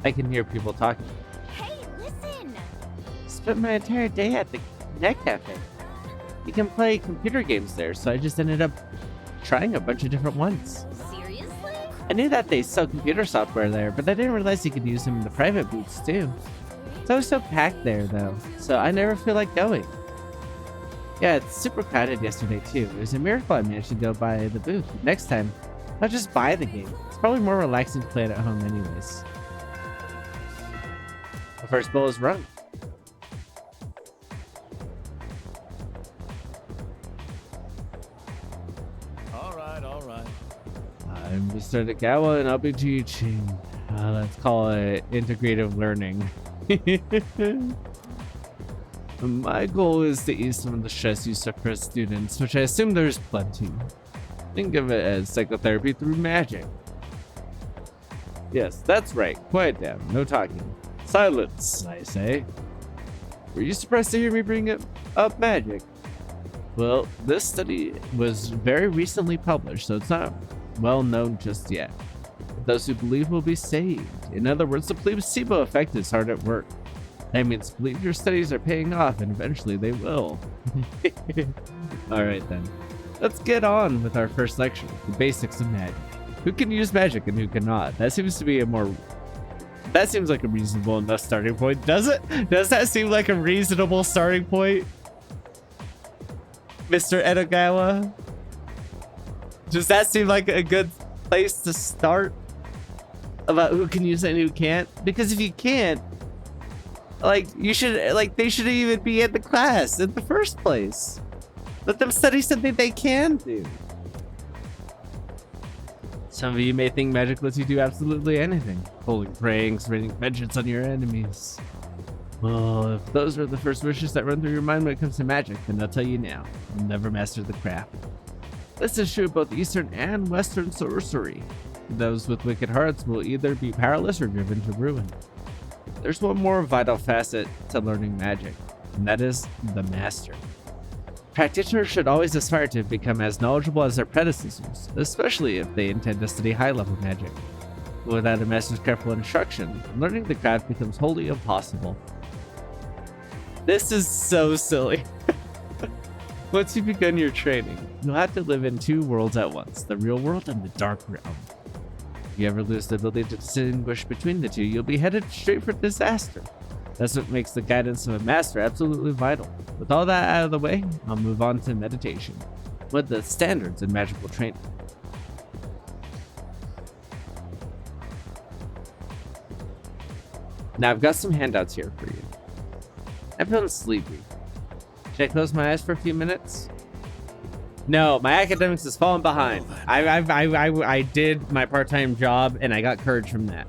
I can hear people talking. Hey, listen! Spent my entire day at the Net Cafe. You can play computer games there, so I just ended up trying a bunch of different ones. Seriously? I knew that they sell computer software there, but I didn't realize you could use them in the private booths too. It's always so packed there though, so I never feel like going. Yeah, it's super crowded yesterday too. It was a miracle I managed to go by the booth. Next time, I'll just buy the game. It's probably more relaxing to play it at home anyways. The first bowl is rung. All right. I'm Mr. Nagawa and I'll be teaching. Let's call it integrative learning. My goal is to ease some of the stress you suffer as students, which I assume there's plenty. Think of it as psychotherapy through magic. Yes, that's right. Quiet down. No talking. Silence, I say. Were you surprised to hear me bring up magic? Well, this study was very recently published, so it's not well known just yet. Those who believe will be saved. In other words, the placebo effect is hard at work. That means believe your studies are paying off, and eventually they will. Alright then. Let's get on with our first lecture, the basics of magic. Who can use magic and who cannot? That seems like a reasonable enough starting point, does it? Does that seem like a reasonable starting point? Mr. Edogawa? Does that seem like a good place to start? About who can use it and who can't? Because if you can't, they shouldn't even be in the class in the first place. Let them study something they can do. Some of you may think magic lets you do absolutely anything. Pulling pranks, raining vengeance on your enemies. Well, if those are the first wishes that run through your mind when it comes to magic, then I'll tell you now, you'll never master the craft. This is true of both Eastern and Western sorcery. Those with wicked hearts will either be powerless or driven to ruin. There's one more vital facet to learning magic, and that is the master. Practitioners should always aspire to become as knowledgeable as their predecessors, especially if they intend to study high-level magic. Without a master's careful instruction, learning the craft becomes wholly impossible. This is so silly. Once you've begun your training, you'll have to live in two worlds at once, the real world and the dark realm. If you ever lose the ability to distinguish between the two, you'll be headed straight for disaster. That's what makes the guidance of a master absolutely vital. With all that out of the way, I'll move on to meditation. What are the standards in magical training? Now I've got some handouts here for you. I'm feeling sleepy. Should I close my eyes for a few minutes? No, my academics has fallen behind. I did my part-time job and I got courage from that.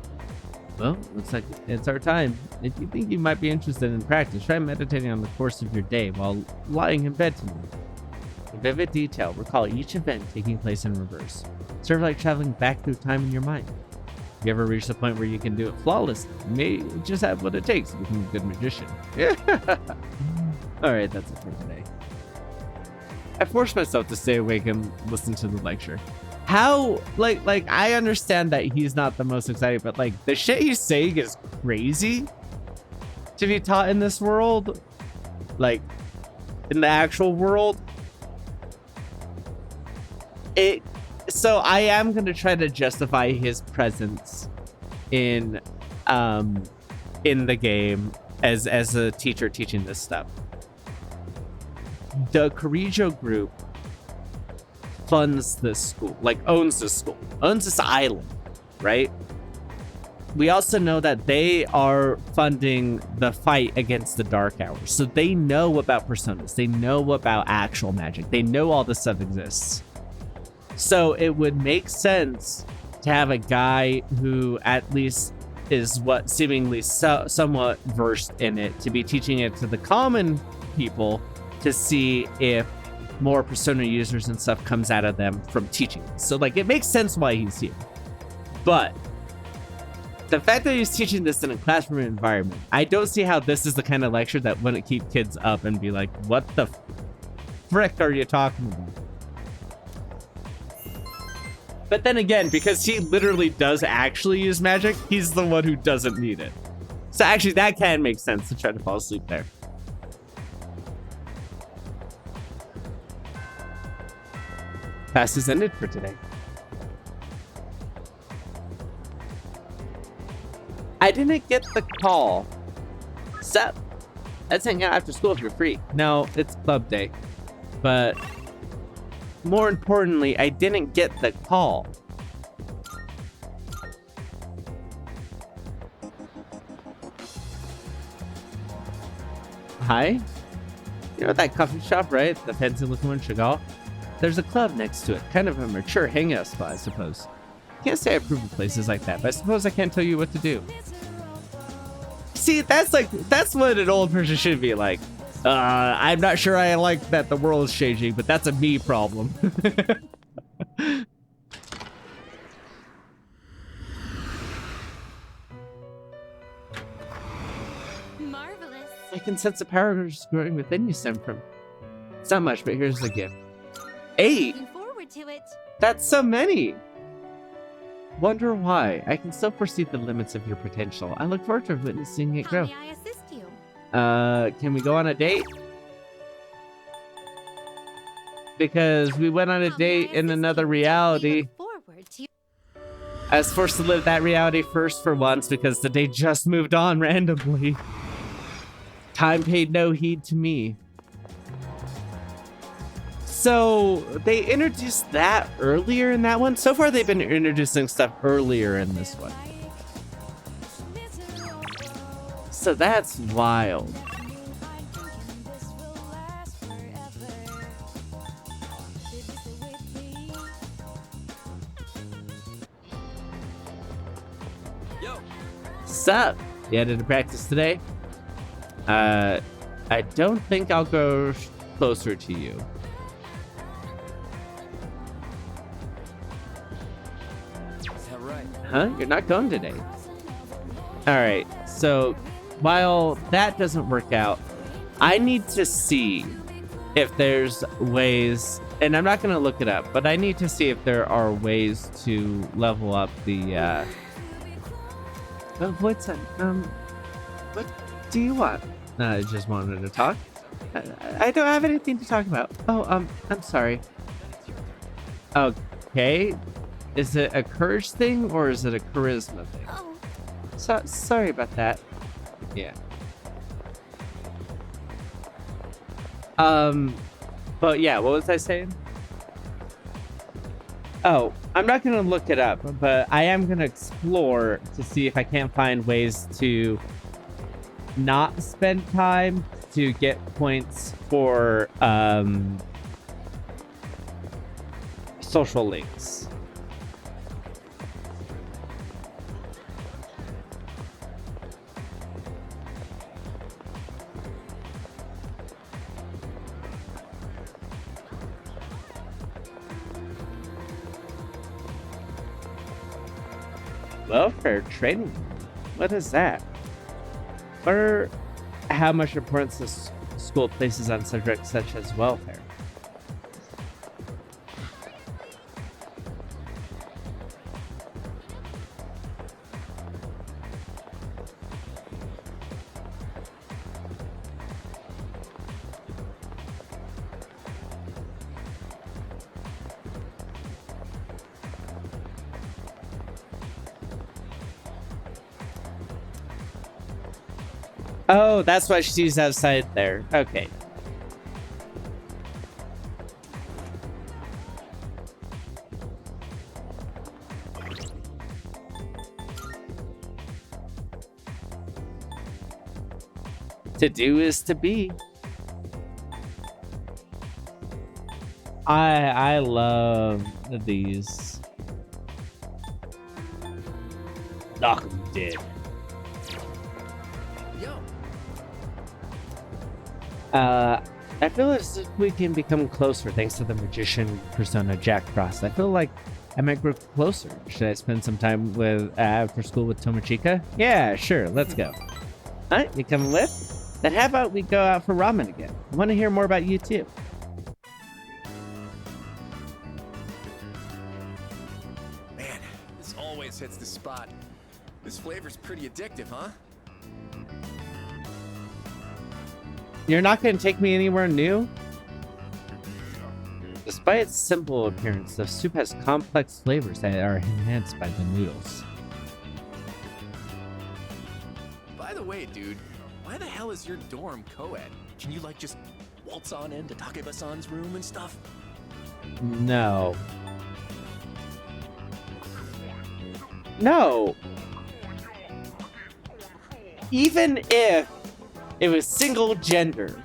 Well, looks like it's our time. If you think you might be interested in practice, try meditating on the course of your day while lying in bed tonight. In vivid detail, recall each event taking place in reverse. Sort of like traveling back through time in your mind. If you ever reach the point where you can do it flawlessly, you may just have what it takes to become a good magician. Alright, that's it for today. I forced myself to stay awake and listen to the lecture. How, like I understand that he's not the most exciting, but like the shit he's saying is crazy to be taught in this world. Like in the actual world. So I am going to try to justify his presence in the game as a teacher teaching this stuff. The Kirijo group funds this school, like owns this school, owns this island, right? We also know that they are funding the fight against the Dark Hours. So they know about personas. They know about actual magic. They know all this stuff exists. So it would make sense to have a guy who at least is what seemingly somewhat versed in it to be teaching it to the common people to see if more persona users and stuff comes out of them from teaching. So like it makes sense why he's here. But the fact that he's teaching this in a classroom environment, I don't see how this is the kind of lecture that wouldn't keep kids up and be like, what the frick are you talking about? But then again, because he literally does actually use magic, he's the one who doesn't need it. So actually, that can make sense to try to fall asleep there. Class is ended for today. I didn't get the call. Sup? Let's hang out after school if you're free. No, it's club day. But more importantly, I didn't get the call. Hi? You know that coffee shop, right? The fancy looking one in Chagall? There's a club next to it. Kind of a mature hangout spot, I suppose. Can't say I approve of places like that, but I suppose I can't tell you what to do. See, that's what an old person should be like. I'm not sure I like that the world is changing, but that's a me problem. Marvelous. I can sense the power growing within you stem from. It's not much, but here's the gift. 8! Looking forward to it. That's so many! Wonder why. I can still foresee the limits of your potential. I look forward to witnessing it How grow. may I assist you? Can we go on a date? Because we went on a How may I date in assist another you? We reality. look forward to I was forced to live that reality first for once because the day just moved on randomly. Time paid no heed to me. So they introduced that earlier in that one. So far they've been introducing stuff earlier in this one. So that's wild. Sup? You headed to practice today? I don't think I'll go closer to you. Is that right? Huh? You're not going today. Alright, so while that doesn't work out, I need to see if there's ways, and I'm not going to look it up, but I need to see if there are ways to level up the, Oh, what's that? What do you want? I just wanted to talk. I don't have anything to talk about. Oh, I'm sorry. Okay. Is it a courage thing or is it a charisma thing? Oh, Sorry about that. Yeah. But yeah, what was I saying? Oh, I'm not gonna look it up, but I am gonna explore to see if I can't find ways to not spend time to get points for social links. Welfare training. What is that? Or how much importance the school places on subjects such as welfare? Oh, that's why she's outside there. Okay. To do is to be. I love these. Knock 'em dead. I feel as if we can become closer thanks to the magician persona Jack Frost. I feel like I might grow closer. Should I spend some time with after school with Tomochika? Yeah, sure. Let's go. Huh? You coming with? Then how about we go out for ramen again? I want to hear more about you too. hits the spot. This flavor's pretty addictive, huh? You're not going to take me anywhere new? Despite its simple appearance, the soup has complex flavors that are enhanced by the noodles. By the way, dude, why the hell is your dorm co-ed? Can you, like, just waltz on into Takeba-san's room and stuff? No. No. Even if it was single gender,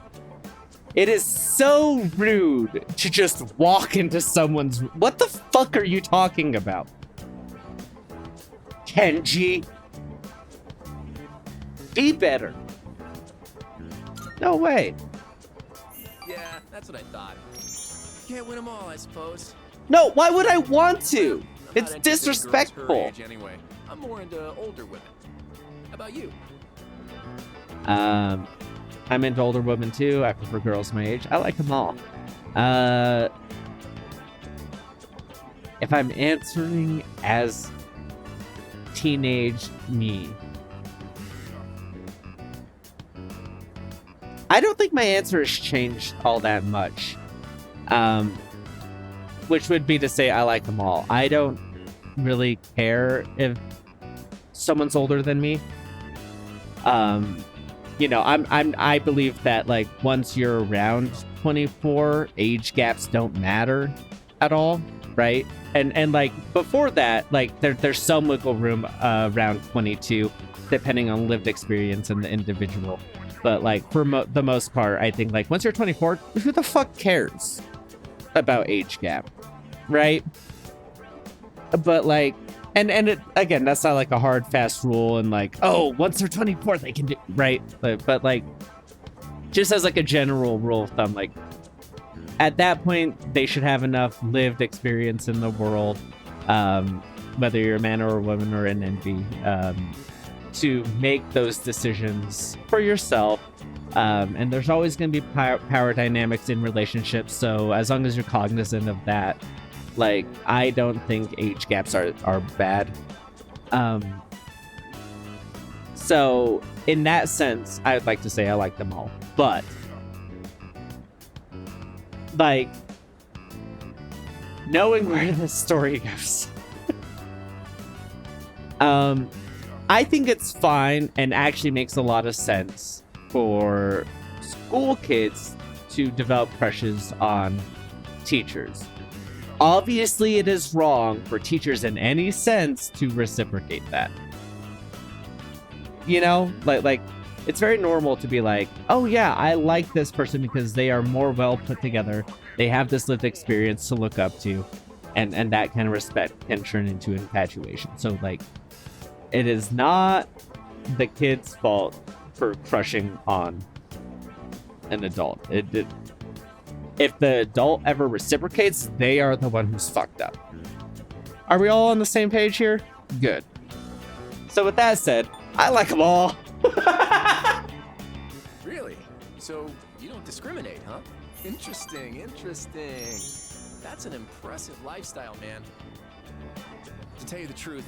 it is so rude to just walk into someone's... What the fuck are you talking about? Kenji? Be better. No way. Yeah, that's what I thought. Can't win them all, I suppose. No, why would I want to? I'm It's not into girls her disrespectful. age anyway. I'm more into older women. How about you? I'm into older women too. I prefer girls my age. I like them all. If I'm answering as teenage me, I don't think my answer has changed all that much. Which would be to say I like them all. I don't really care if someone's older than me. You know, I believe that, like, once you're around 24, age gaps don't matter at all, right? And like before that, like there's some wiggle room around 22, depending on lived experience and the individual. But like for the most part, I think like once you're 24, who the fuck cares about age gap, right? But like, and it, again, that's not like a hard fast rule and like, oh, once they're 24 they can do, right? But like, just as like a general rule of thumb, like at that point they should have enough lived experience in the world, whether you're a man or a woman or an NB, to make those decisions for yourself. And there's always going to be power dynamics in relationships, so as long as you're cognizant of that, like, I don't think age gaps are bad. So in that sense, I would like to say I like them all. But like, knowing where this story goes, I think it's fine and actually makes a lot of sense for school kids to develop crushes on teachers. Obviously, it is wrong for teachers in any sense to reciprocate that. You know, like it's very normal to be like, oh yeah, I like this person because they are more well put together. They have this lived experience to look up to, and that kind of respect can turn into infatuation. So like, it is not the kid's fault for crushing on an adult. If the adult ever reciprocates, they are the one who's fucked up. Are we all on the same page here? Good. So with that said, I like them all. Really? So you don't discriminate, huh? Interesting. That's an impressive lifestyle, man. To tell you the truth,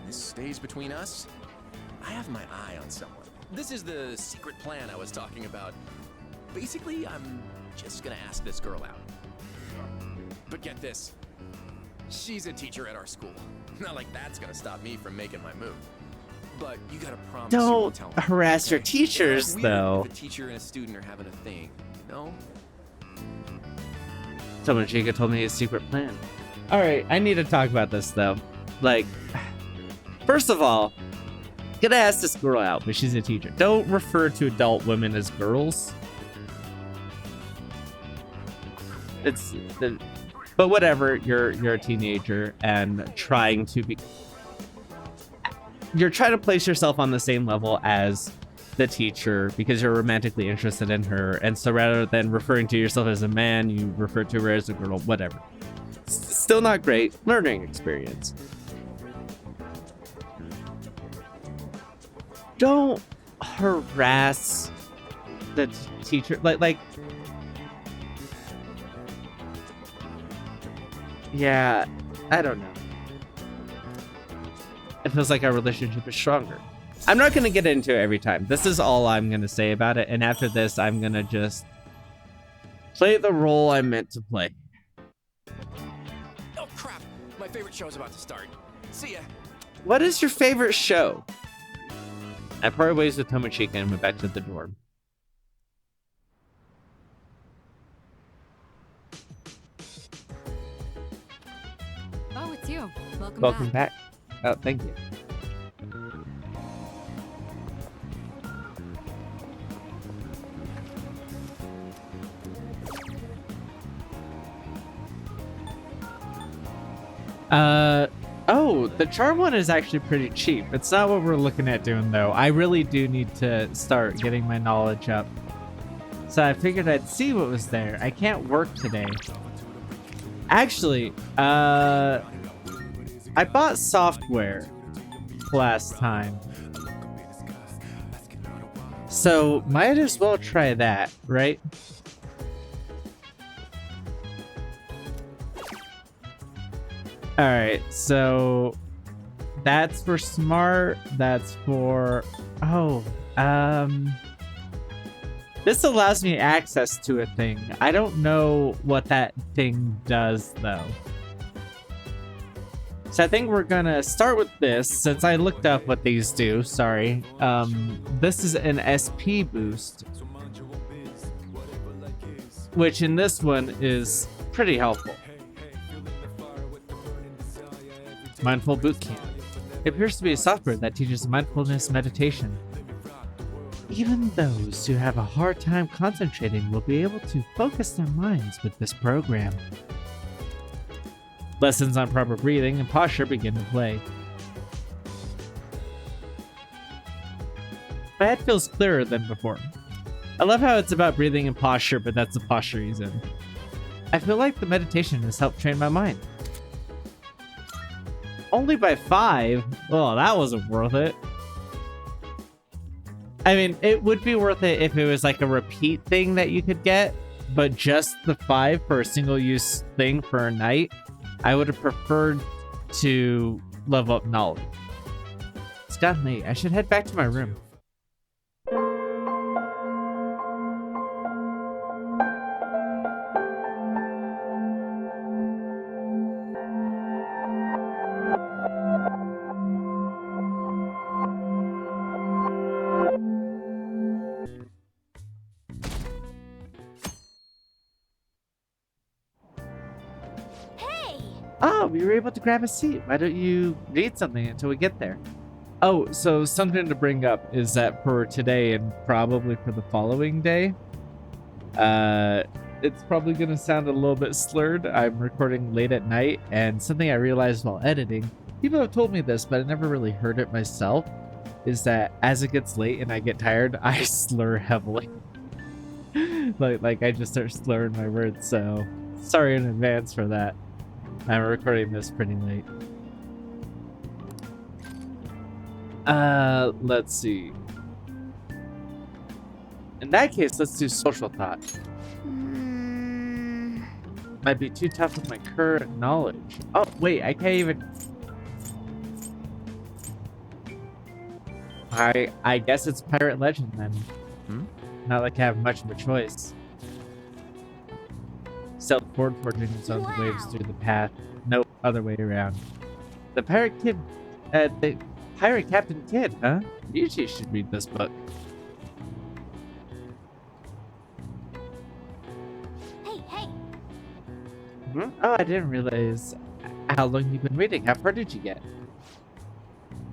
this stays between us. I have my eye on someone. This is the secret plan I was talking about. Basically, I'm just gonna ask this girl out. But get this, she's a teacher at our school. Not like that's gonna stop me from making my move. But you gotta promise you won't tell Don't me. harass your Okay? teachers, It's weird though. If a teacher and a student are having a thing, you know? Someone Chica told me his secret plan. All right, I need to talk about this though. Like, first of all, gonna ask this girl out, but she's a teacher. Don't refer to adult women as girls. But whatever. You're a teenager and trying to place yourself on the same level as the teacher because you're romantically interested in her, and so rather than referring to yourself as a man, you refer to her as a girl. Whatever. Still not great. Learning experience. Don't harass the teacher. Like, yeah, I don't know. it feels like our relationship is stronger. I'm not gonna get into it every time. This is all I'm gonna say about it, and after this, I'm gonna just play the role I'm meant to play. Oh crap! My favorite show's about to start. See ya. What is your favorite show? I parted ways with Tomochika and went back to the dorm. Oh, it's you. Welcome back. Oh, thank you. Oh, the charm one is actually pretty cheap. It's not what we're looking at doing though. I really do need to start getting my knowledge up. So I figured I'd see what was there. I can't work today. Actually, I bought software last time. So might as well try that, right? All right, so that's for smart. That's for, this allows me access to a thing. I don't know what that thing does though. So I think we're gonna start with this since I looked up what these do. Sorry. This is an SP boost, which in this one is pretty helpful. Mindful Bootcamp. It appears to be a software that teaches mindfulness meditation. Even those who have a hard time concentrating will be able to focus their minds with this program. Lessons on proper breathing and posture begin to play. My head feels clearer than before. I love how it's about breathing and posture, but that's the posture he's in. I feel like the meditation has helped train my mind. Only by 5? Oh, that wasn't worth it. I mean, it would be worth it if it was like a repeat thing that you could get, but just the 5 for a single-use thing for a night, I would have preferred to level up knowledge. It's gotten late. I should head back to my room. Oh, we were able to grab a seat. Why don't you read something until we get there? Oh, so something to bring up is that for today and probably for the following day, it's probably going to sound a little bit slurred. I'm recording late at night, and something I realized while editing, people have told me this, but I never really heard it myself, is that as it gets late and I get tired, I slur heavily. like I just start slurring my words, so sorry in advance for that. I'm recording this pretty late. Let's see. In that case, let's do social thought. Might be too tough with my current knowledge. Oh, wait, I can't even... I guess it's pirate legend then. Not like I have much of a choice. Self-board forging its own waves through the path. No other way around. The pirate Captain Kidd, huh? You two should read this book. Hey. Oh, I didn't realize how long you've been reading. How far did you get?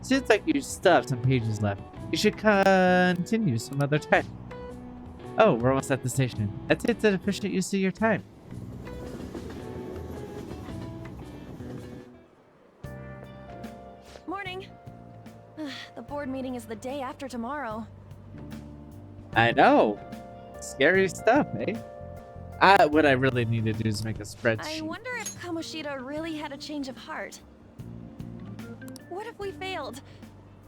Seems like you still have some pages left. You should continue some other time. Oh, we're almost at the station. I'd say it's an efficient use of your time. Morning. The board meeting is the day after tomorrow. I know. Scary stuff, eh? What I really need to do is make a spreadsheet. I wonder if Kamoshida really had a change of heart. What if we failed?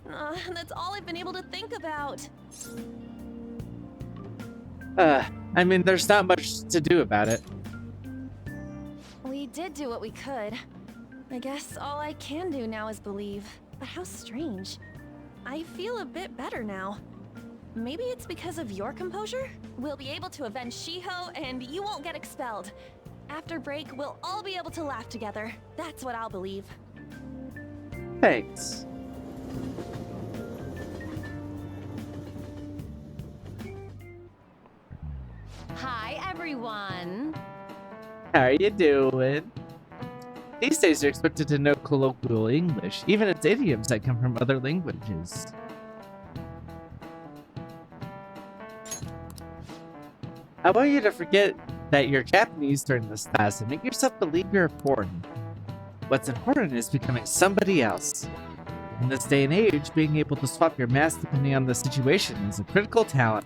That's all I've been able to think about. I mean, there's not much to do about it. We did do what we could. I guess all I can do now is believe. But how strange. I feel a bit better now. Maybe it's because of your composure? We'll be able to avenge Shiho, and you won't get expelled. After break, we'll all be able to laugh together. That's what I'll believe. Thanks. Hi, everyone. How are you doing? These days, you're expected to know colloquial English, even its idioms that come from other languages. I want you to forget that you're Japanese during this class and make yourself believe you're important. What's important is becoming somebody else. In this day and age, being able to swap your mask depending on the situation is a critical talent.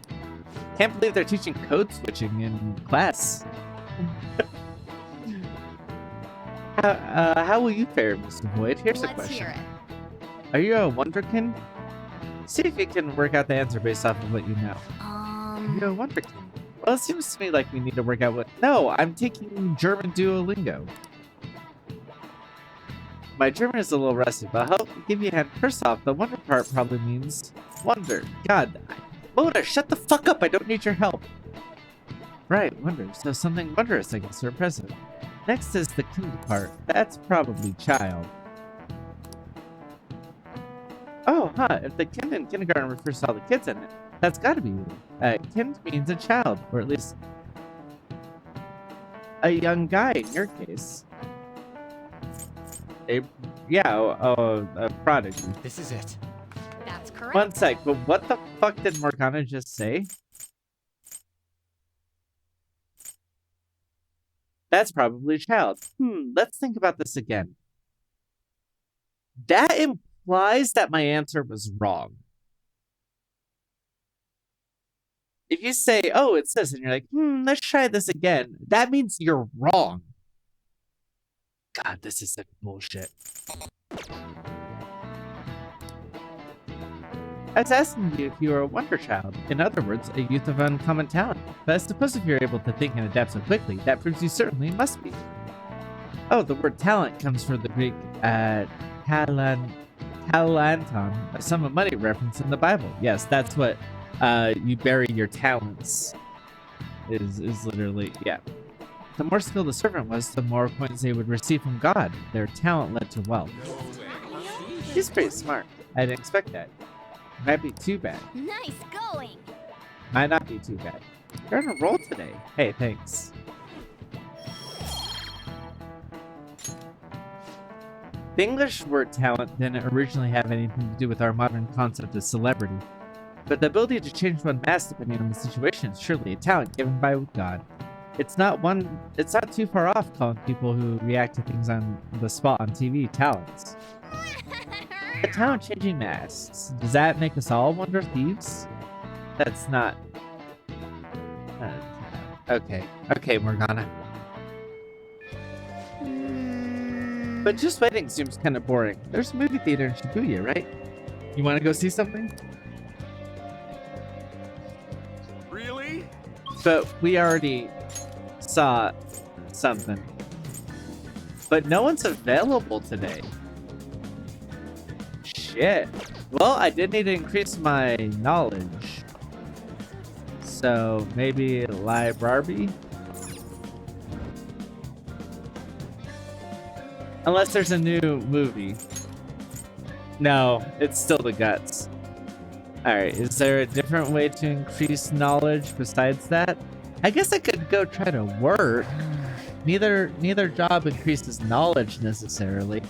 Can't believe they're teaching code switching in class. How will you fare, Mr. Void? Here's a Let's question. hear it. Are you a Wonderkin? See if you can work out the answer based off of what you know. Are you a Wonderkin? Well, it seems to me like we need to work out what... No, I'm taking German Duolingo. My German is a little rusty, but I'll give you a hand. First off, the wonder part probably means wonder. God, Mona, shut the fuck up. I don't need your help. Right, wonder. So something wondrous, I guess, or present. Next is the kind part. That's probably child. Oh, huh. If the kind in kindergarten refers to all the kids in it, that's gotta be you. Kind means a child, or at least a young guy in your case. A prodigy. This is it. That's correct. One sec, but what the fuck did Morgana just say? That's probably a child. Let's think about this again. That implies that my answer was wrong. If you say, oh, it's this, and you're like, let's try this again, that means you're wrong. God, this is such bullshit. I was asking you if you were a wonder child. In other words, a youth of uncommon talent. But I suppose if you're able to think and adapt so quickly, that proves you certainly must be. Oh, the word talent comes from the Greek talanton, a sum of money reference in the Bible. Yes, that's what you bury your talents is literally, yeah. The more skilled the servant was, the more coins they would receive from God. Their talent led to wealth. He's pretty smart. I didn't expect that. Might be too bad. Nice going. Might not be too bad. You're on a roll today. Hey, thanks. The English word talent didn't originally have anything to do with our modern concept of celebrity. But the ability to change one's mask depending on the situation is surely a talent given by God. It's not too far off calling people who react to things on the spot on TV talents. A talent changing masks. Does that make us all wonder thieves? That's not. Okay, Morgana. But just waiting seems kind of boring. There's a movie theater in Shibuya, right? You want to go see something? Really? But we already saw something. But no one's available today. Shit. Well, I did need to increase my knowledge. So maybe library? Unless there's a new movie. No, it's still the guts. Alright, is there a different way to increase knowledge besides that? I guess I could go try to work. Neither job increases knowledge necessarily,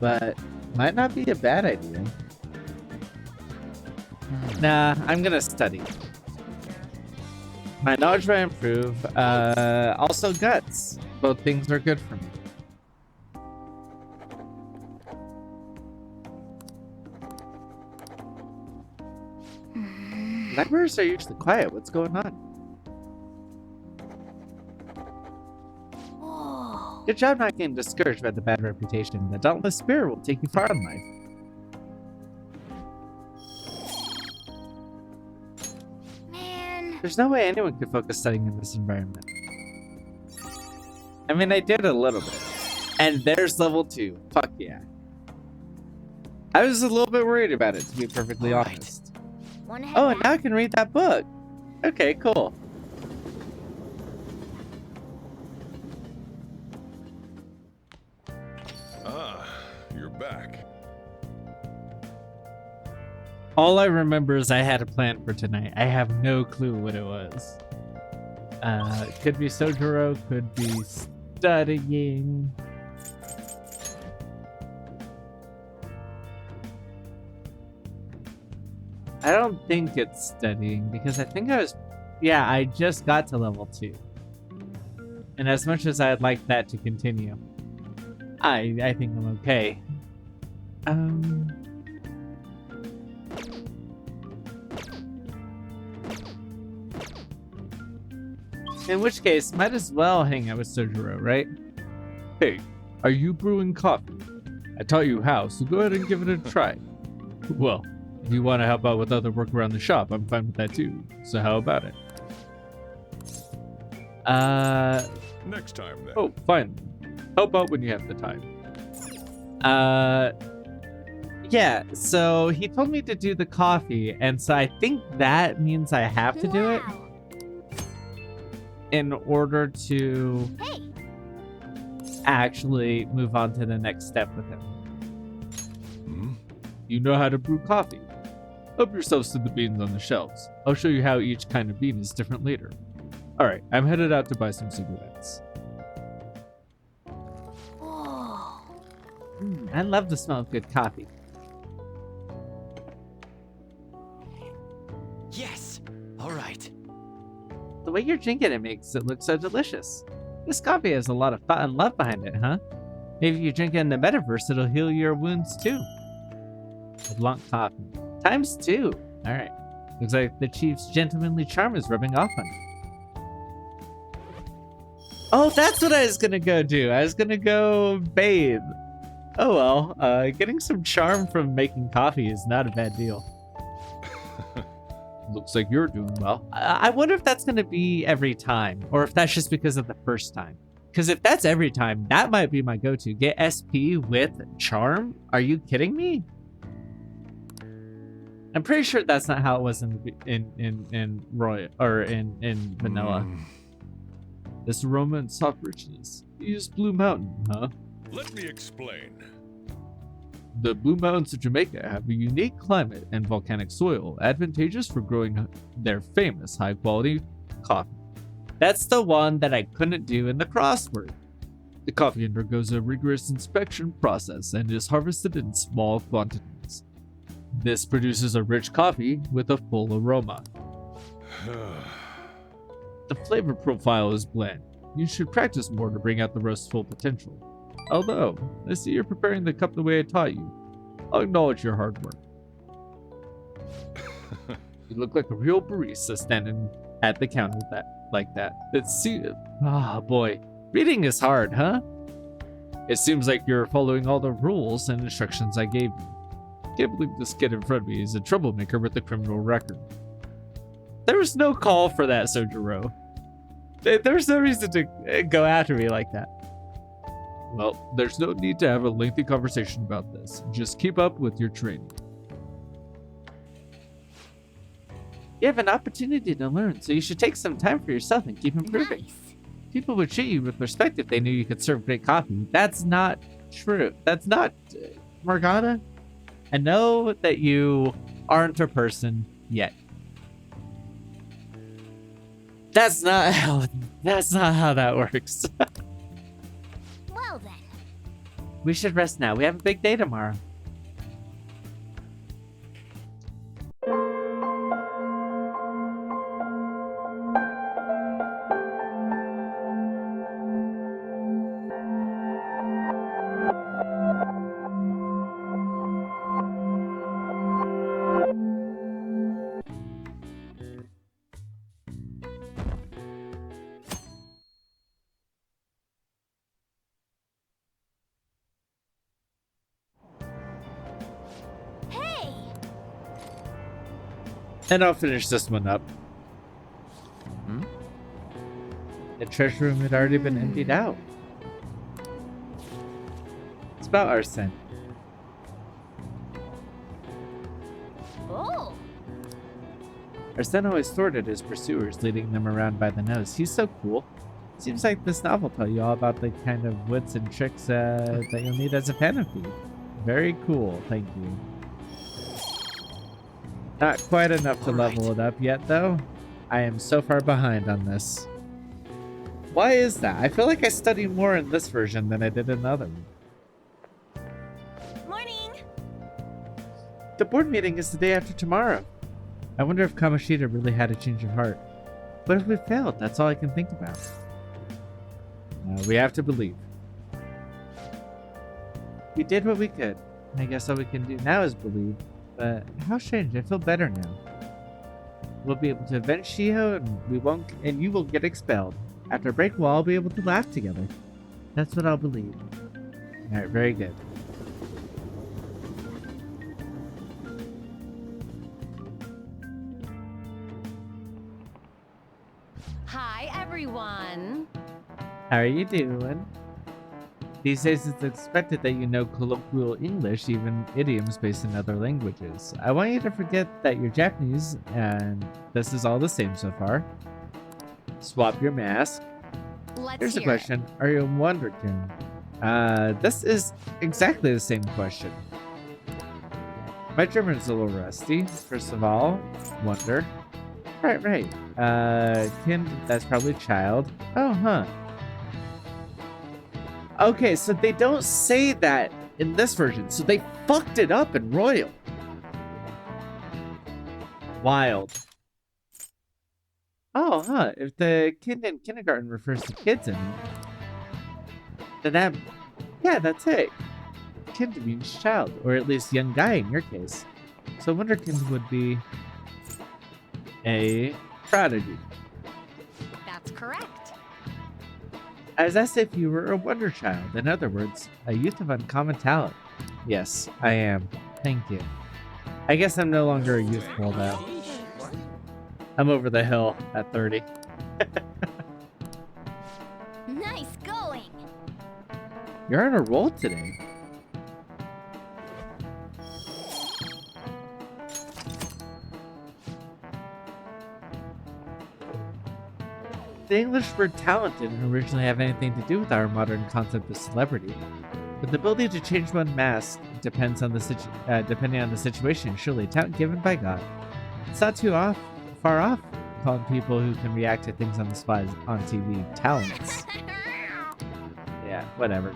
but might not be a bad idea. Nah, I'm gonna study. My knowledge will improve. Also guts. Both things are good for me. Libraries are usually quiet. What's going on? Whoa. Good job not getting discouraged by the bad reputation. The dauntless spirit will take you far in life. Man. There's no way anyone could focus studying in this environment. I mean, I did a little bit. And there's level 2. Fuck yeah. I was a little bit worried about it, to be perfectly All right. honest. Wanna head Oh, and back? now I can read that book. Okay, cool. Ah, you're back. All I remember is I had a plan for tonight. I have no clue what it was. Could be Sojiro, could be studying. I don't think it's studying because I think I just got to level 2. And as much as I'd like that to continue, I think I'm okay. In which case, might as well hang out with Sojiro, right? Hey, are you brewing coffee? I taught you how, so go ahead and give it a try. Well, if you want to help out with other work around the shop, I'm fine with that too. So how about it? Next time, then. Oh, fine. Help out when you have the time. Yeah, so he told me to do the coffee, and so I think that means I have to do it Wow. in order to Hey, actually move on to the next step with him. Hmm? You know how to brew coffee. Help yourselves to the beans on the shelves. I'll show you how each kind of bean is different later. Alright, I'm headed out to buy some cigarettes. whoa. I love the smell of good coffee. Yes. All right. The way you're drinking it makes it look so delicious. This coffee has a lot of thought and love behind it, huh? Maybe if you drink it in the metaverse, it'll heal your wounds too. LeBlanc coffee. Times 2. Alright. Looks like the chief's gentlemanly charm is rubbing off on you. Oh, that's what I was gonna go do. I was gonna go bathe. Oh well, getting some charm from making coffee is not a bad deal. Looks like you're doing well. I wonder if that's gonna be every time, or if that's just because of the first time. Because if that's every time, that might be my go-to. Get SP with charm? Are you kidding me? I'm pretty sure that's not how it was in Roy or in Vanilla. This aroma and soft richness. You use Blue Mountain, huh? Let me explain. The Blue Mountains of Jamaica have a unique climate and volcanic soil, advantageous for growing their famous high-quality coffee. That's the one that I couldn't do in the crossword. The coffee undergoes a rigorous inspection process and is harvested in small quantities. This produces a rich coffee with a full aroma. The flavor profile is bland. You should practice more to bring out the roast's full potential. Although, I see you're preparing the cup the way I taught you. I'll acknowledge your hard work. You look like a real barista standing at the counter like that. Boy. Reading is hard, huh? It seems like you're following all the rules and instructions I gave you. Can't believe this kid in front of me is a troublemaker with a criminal record. There was no call for that, Sojiro. There was no reason to go after me like that. Well, there's no need to have a lengthy conversation about this. Just keep up with your training. You have an opportunity to learn, so you should take some time for yourself and keep improving. Nice. People would treat you with respect if they knew you could serve great coffee. That's not true. That's not... Morgana? I know that you aren't a person yet. That's not how that works. Well then. We should rest now. We have a big day tomorrow. Hey! And I'll finish this one up. The treasure room had already been emptied out. It's about Arsene. Arsene always thwarted his pursuers, leading them around by the nose. He's so cool. Seems like this novel tell you all about the kind of wits and tricks that you'll need as a phantom thief. Very cool, thank you. Not quite enough to level it up yet, though. I am so far behind on this. Why is that? I feel like I study more in this version than I did in the other one. Morning! The board meeting is the day after tomorrow. I wonder if Kamoshida really had a change of heart. But if we failed, that's all I can think about. We have to believe. We did what we could. I guess all we can do now is believe. But how strange, I feel better now. We'll be able to avenge Shiho and you will get expelled. After a break, we'll all be able to laugh together. That's what I'll believe. Alright, very good. Hi, everyone. How are you doing? These days it's expected that you know colloquial English, even idioms based in other languages. I want you to forget that you're Japanese, and this is all the same so far. Swap your mask. Let's Here's a hear it. question. Are you a Wonderkin? This is exactly the same question. My German's a little rusty. First of all, wonder. Right. Kin, that's probably child. Oh, huh. Okay, so they don't say that in this version, so they fucked it up in Royal. Wild. Oh, huh. If the kid in kindergarten refers to kids in it, then that's it. Kind means child, or at least young guy in your case. So Wonderkind would be a prodigy. That's correct. As if you were a wonder child. In other words, a youth of uncommon talent. Yes, I am. Thank you. I guess I'm no longer a youthful though. I'm over the hill at 30. Nice going. You're on a roll today. The English word talent didn't originally have anything to do with our modern concept of celebrity, but the ability to change one mask depends on the depending on the situation. Surely, talent given by God. It's not too far off calling people who can react to things on the spot on TV talents. Yeah, whatever.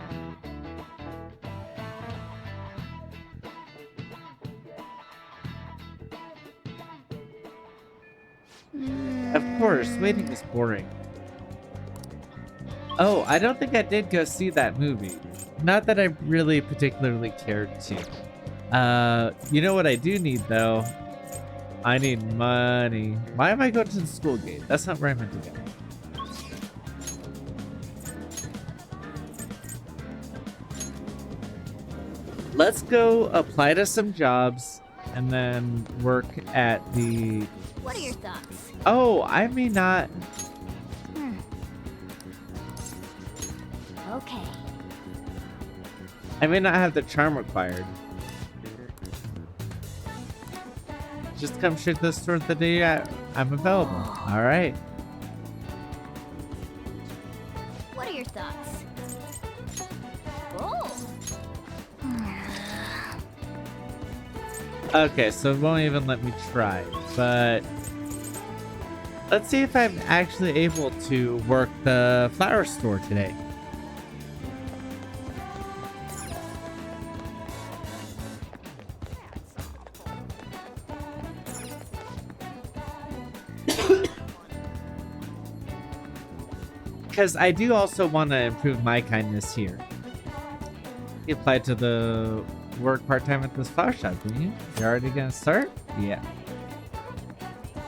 Of course, waiting is boring. Oh, I don't think I did go see that movie. Not that I really particularly cared to. You know what I do need though? I need money. Why am I going to the school gate? That's not where I meant to go. Let's go apply to some jobs and then work at the... What are your thoughts? Oh, I may not... Okay. I may not have the charm required. Just come straight to the store the day I'm available. Alright. What are your thoughts? Oh. Okay, so it won't even let me try. But let's see if I'm actually able to work the flower store today. Because I do also want to improve my kindness here. You applied to the work part-time at this flower shop, didn't you? You're already gonna start? Yeah.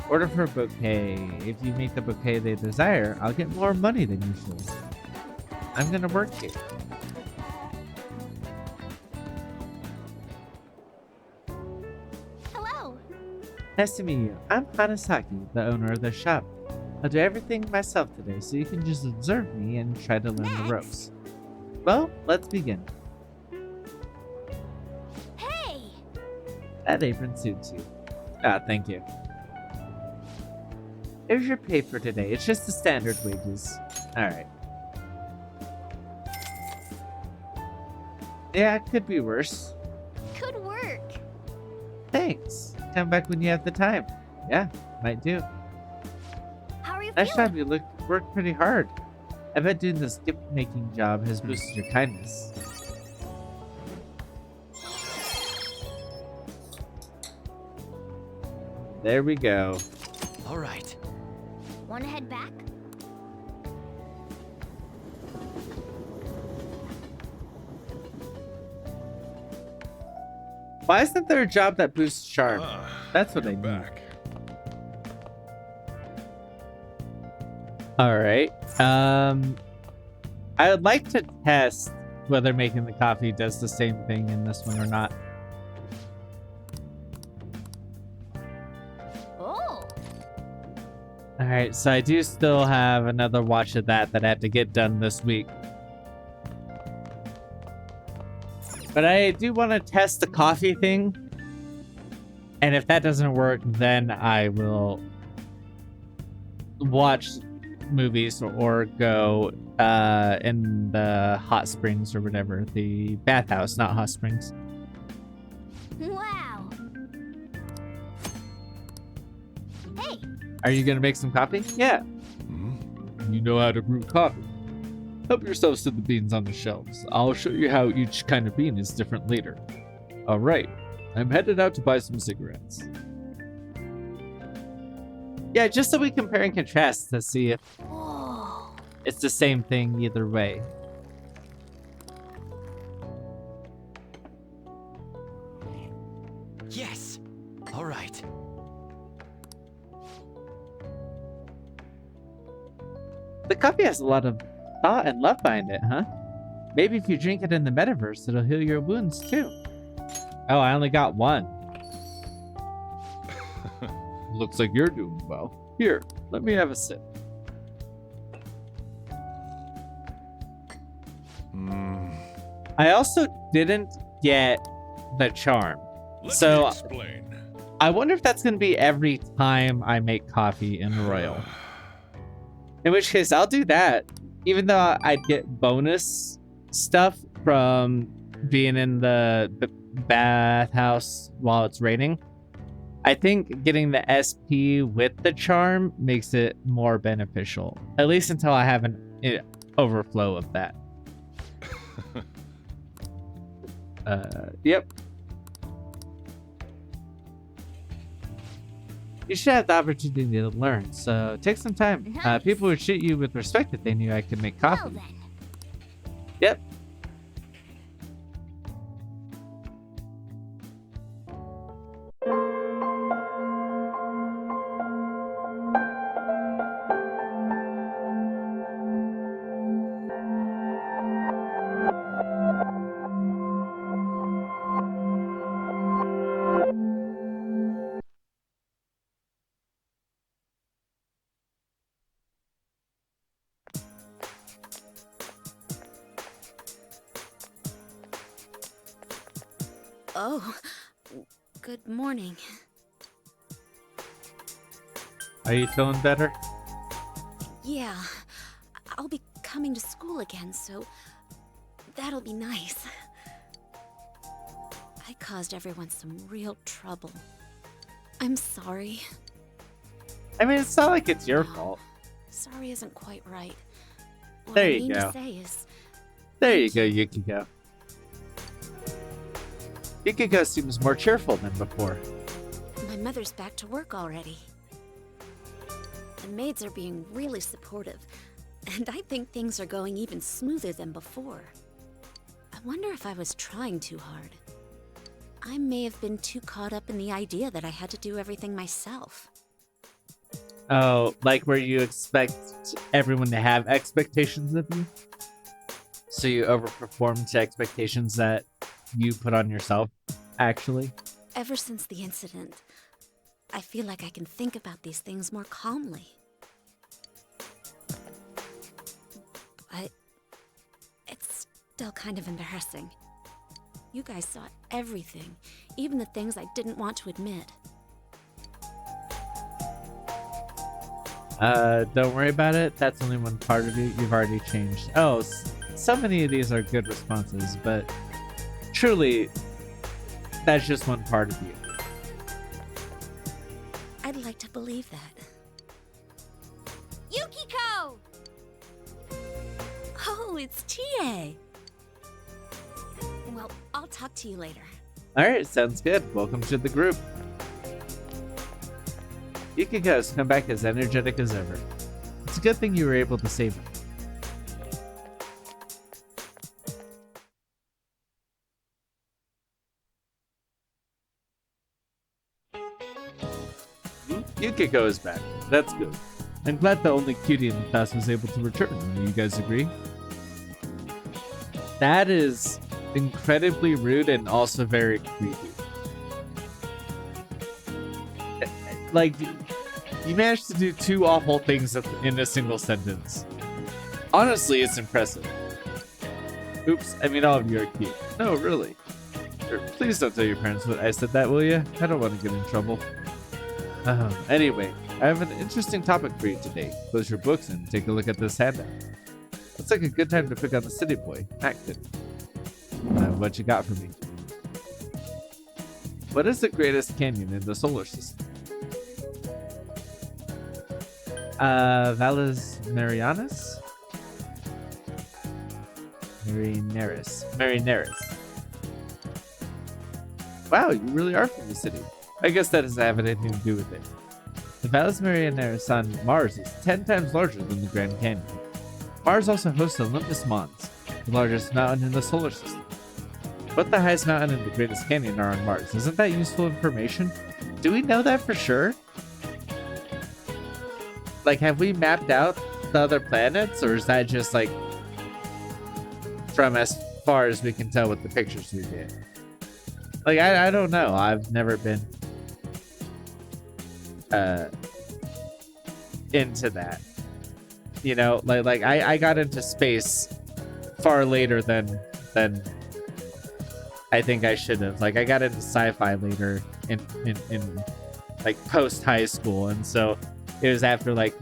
Order for a bouquet. If you make the bouquet they desire, I'll get more money than usual. I'm gonna work here. Hello. Nice to meet you. I'm Hanasaki, the owner of the shop. I'll do everything myself today, so you can just observe me and try to learn the ropes. Well, let's begin. Hey. That apron suits you. Ah, thank you. Here's your pay for today. It's just the standard wages. Alright. Yeah, it could be worse. Good work. Thanks. Come back when you have the time. Yeah, might do. How are you Next feeling? time you work pretty hard. I bet doing this gift making job has boosted your kindness. There we go. All right. Wanna head back? Why isn't there a job that boosts charm? Ah, That's what I you're need. back. All right. I would like to test whether making the coffee does the same thing in this one or not. Oh, All right, so I do still have another watch of that I had to get done this week. But I do want to test the coffee thing. And if that doesn't work, then I will watch movies or go in the hot springs or whatever. The bathhouse, not hot springs. wow. Hey, Are you going to make some coffee? Yeah. Hmm? You know how to brew coffee. Help yourselves to the beans on the shelves. I'll show you how each kind of bean is different later. Alright, I'm headed out to buy some cigarettes. Yeah, just so we compare and contrast to see if whoa. it's the same thing either way. Yes. All right. The coffee has a lot of thought and love behind it, huh? Maybe if you drink it in the metaverse, it'll heal your wounds too. Oh, I only got one. Looks like you're doing well. Here, let me have a sip. Hmm. I also didn't get the charm. Let So- me explain. I wonder if that's going to be every time I make coffee in Royal. In which case, I'll do that. Even though I'd get bonus stuff from being in the bathhouse while it's raining. I think getting the SP with the charm makes it more beneficial. At least until I have an overflow of that. Yep. You should have the opportunity to learn, so take some time. Nice. People would treat you with respect if they knew I could make Well coffee. then. Yep. Oh, good morning. Are you feeling better? Yeah, I'll be coming to school again, so that'll be nice. I caused everyone some real trouble. I'm sorry. I mean, it's not like it's your fault. Sorry isn't quite right. What There I you mean go. to say is, There you go, Yukiko. Yukiko seems more cheerful than before. my mother's back to work already. The maids are being really supportive, and I think things are going even smoother than before. I wonder if I was trying too hard. I may have been too caught up in the idea that I had to do everything myself. Oh, like where you expect everyone to have expectations of you? So you overperform to expectations that you put on yourself, actually? Ever since the incident, I feel like I can think about these things more calmly. But it's still kind of embarrassing. You guys saw everything, even the things I didn't want to admit. Don't worry about it. That's only one part of you. You've already changed. Oh, so many of these are good responses, but truly, that's just one part of you. I'd like to believe that. Yukiko! Oh, it's Chie. Well, I'll talk to you later. All right, sounds good. Welcome to the group. Yukiko's come back as energetic as ever. It's a good thing you were able to save her. Yukiko is back. That's good. I'm glad the only cutie in the class was able to return. Do you guys agree? That is incredibly rude and also very creepy. Like, you managed to do two awful things in a single sentence. Honestly, it's impressive. Oops, I mean all of you are cute. No, really. Please don't tell your parents what I said that, will you? I don't want to get in trouble. Anyway, I have an interesting topic for you today. Close your books and take a look at this handout. Looks like a good time to pick on the city boy, Acton. What you got for me? What is the greatest canyon in the solar system? Valles Marineris? Marineris. Wow, you really are from the city. I guess that doesn't have anything to do with it. The Valles Marineris on Mars is 10 times larger than the Grand Canyon. Mars also hosts Olympus Mons, the largest mountain in the solar system. Both the highest mountain and the greatest canyon are on Mars. Isn't that useful information? Do we know that for sure? Like, have we mapped out the other planets, or is that just like from as far as we can tell with the pictures we get? Like, I don't know. I've never been into that. You know, like I got into space far later than I think I should have. Like, I got into sci-fi later in like post high school, and so it was after like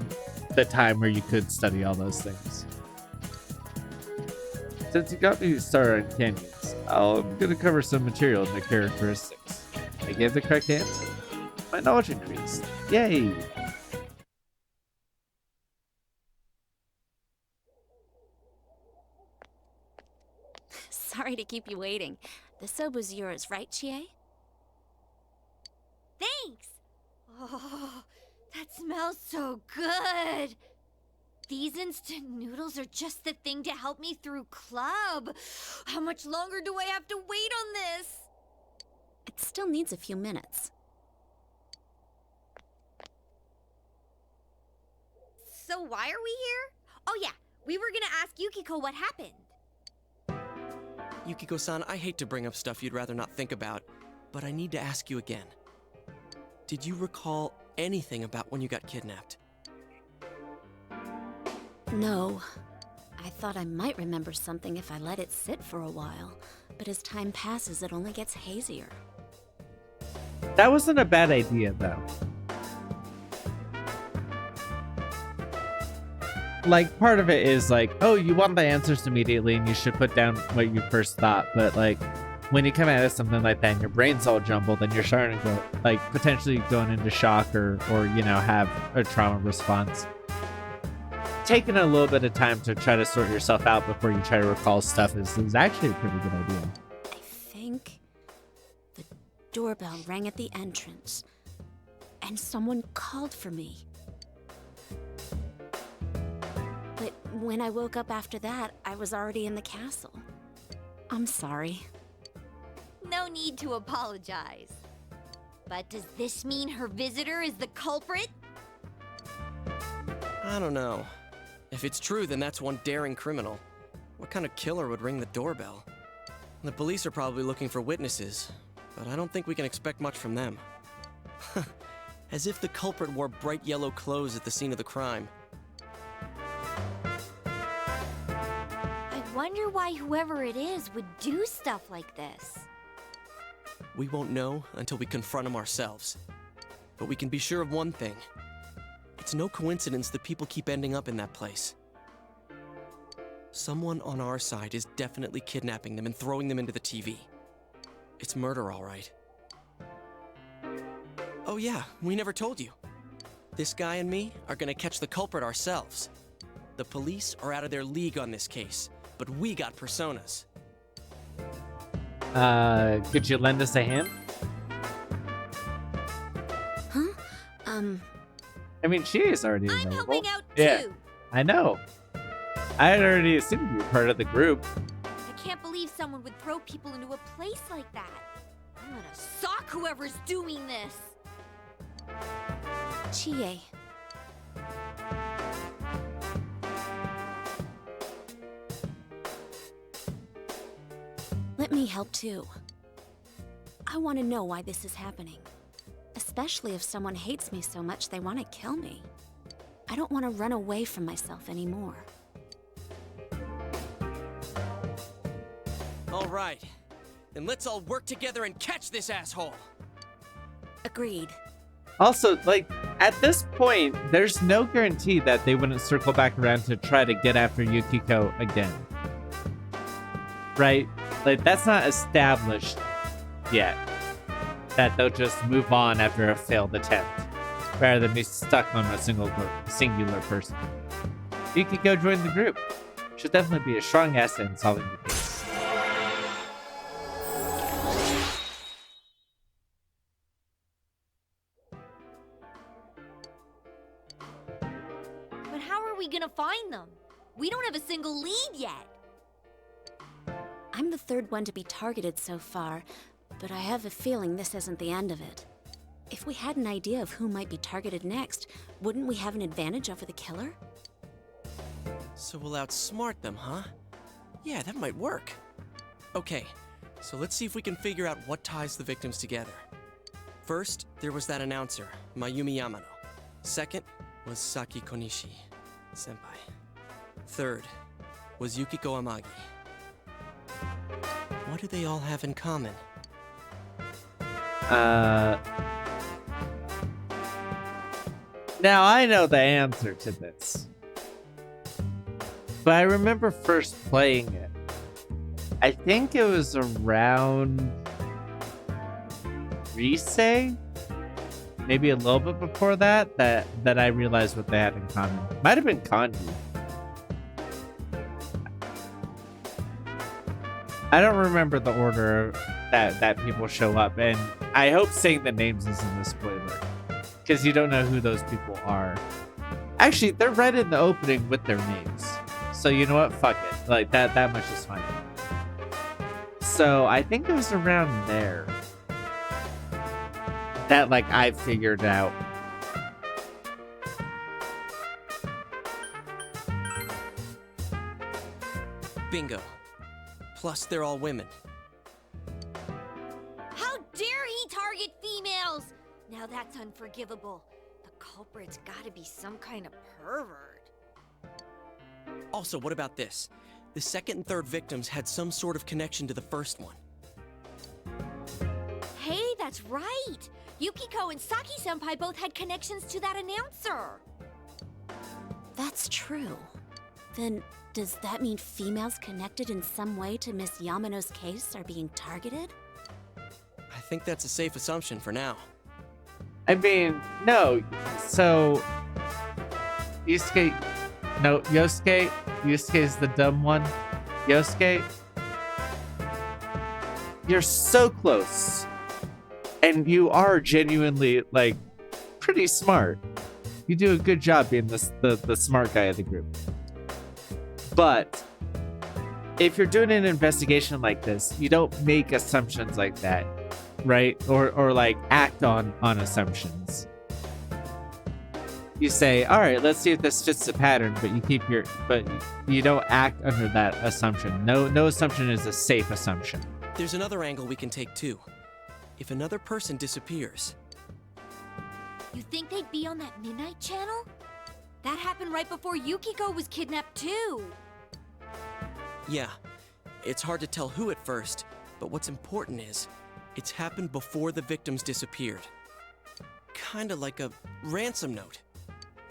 the time where you could study all those things. Since you got me started on canyons, I'm gonna cover some material in the characteristics. I gave the correct answer. My knowledge increased. Yay! Sorry to keep you waiting. The soba's yours, right, Chie? Thanks! Oh, that smells so good! These instant noodles are just the thing to help me through club. How much longer do I have to wait on this? It still needs a few minutes. So why are we here? Oh yeah, we were gonna ask Yukiko what happened. Yukiko-san, I hate to bring up stuff you'd rather not think about, but I need to ask you again. Did you recall anything about when you got kidnapped? No. I thought I might remember something if I let it sit for a while, but as time passes, it only gets hazier. That wasn't a bad idea, though. Like, part of it is like, oh, you want the answers immediately and you should put down what you first thought, but like, when you come at something like that and your brain's all jumbled and you're starting to go, like, potentially going into shock or you know, have a trauma response, taking a little bit of time to try to sort yourself out before you try to recall stuff is actually a pretty good idea. I think the doorbell rang at the entrance, and someone called for me. But when I woke up after that, I was already in the castle. I'm sorry. No need to apologize. But does this mean her visitor is the culprit? I don't know. If it's true, then that's one daring criminal. What kind of killer would ring the doorbell? The police are probably looking for witnesses, but I don't think we can expect much from them. As if the culprit wore bright yellow clothes at the scene of the crime. I wonder why whoever it is would do stuff like this. We won't know until we confront him ourselves. But we can be sure of one thing. It's no coincidence that people keep ending up in that place. Someone on our side is definitely kidnapping them and throwing them into the TV. It's murder, all right. Oh yeah, we never told you. This guy and me are gonna catch the culprit ourselves. The police are out of their league on this case, but we got personas. Could you lend us a hand? Huh? I mean, she is already I'm available. helping out too. Yeah, I know. I had already assumed you were part of the group. I can't believe someone would throw people into a place like that. I'm gonna sock whoever's doing this. Chie. Let me help too. I want to know why this is happening. Especially if someone hates me so much they want to kill me. I don't want to run away from myself anymore. All right, then let's all work together and catch this asshole. Agreed. Also, like, at this point, there's no guarantee that they wouldn't circle back around to try to get after Yukiko again. Right? Like, that's not established yet. That they'll just move on after a failed attempt, rather than be stuck on a singular person. Yukiko joined the group. She'll definitely be a strong asset in solving the case. But how are we gonna find them? We don't have a single lead yet. I'm the third one to be targeted so far, but I have a feeling this isn't the end of it. If we had an idea of who might be targeted next, wouldn't we have an advantage over the killer? So we'll outsmart them, huh? Yeah, that might work. Okay, so let's see if we can figure out what ties the victims together. First, there was that announcer, Mayumi Yamano. Second was Saki Konishi, senpai. Third was Yukiko Amagi. What do they all have in common? Now I know the answer to this. But I remember first playing it. I think it was around Rise? Maybe a little bit before that I realized what they had in common. Might have been Kanji. I don't remember the order that people show up, and I hope saying the names isn't a spoiler, because you don't know who those people are. Actually, they're right in the opening with their names, so you know what? Fuck it. Like that much is fine. So I think it was around there that like I figured out. Bingo. Plus, they're all women. How dare he target females? Now that's unforgivable. The culprit's gotta be some kind of pervert. Also, what about this? The second and third victims had some sort of connection to the first one. Hey, that's right! Yukiko and Saki-senpai both had connections to that announcer! That's true. Then, does that mean females connected in some way to Miss Yamano's case are being targeted? I think that's a safe assumption for now. I mean, no. So, Yusuke. No, Yosuke. Yusuke's the dumb one. Yosuke. You're so close. And you are genuinely, like, pretty smart. You do a good job being the smart guy of the group. But if you're doing an investigation like this, you don't make assumptions like that, right? Or like act on assumptions. You say, all right, let's see if this fits the pattern, but you don't act under that assumption. No assumption is a safe assumption. There's another angle we can take too. If another person disappears. You think they'd be on that midnight channel? That happened right before Yukiko was kidnapped too. Yeah, it's hard to tell who at first, but what's important is, it's happened before the victims disappeared. Kinda like a ransom note.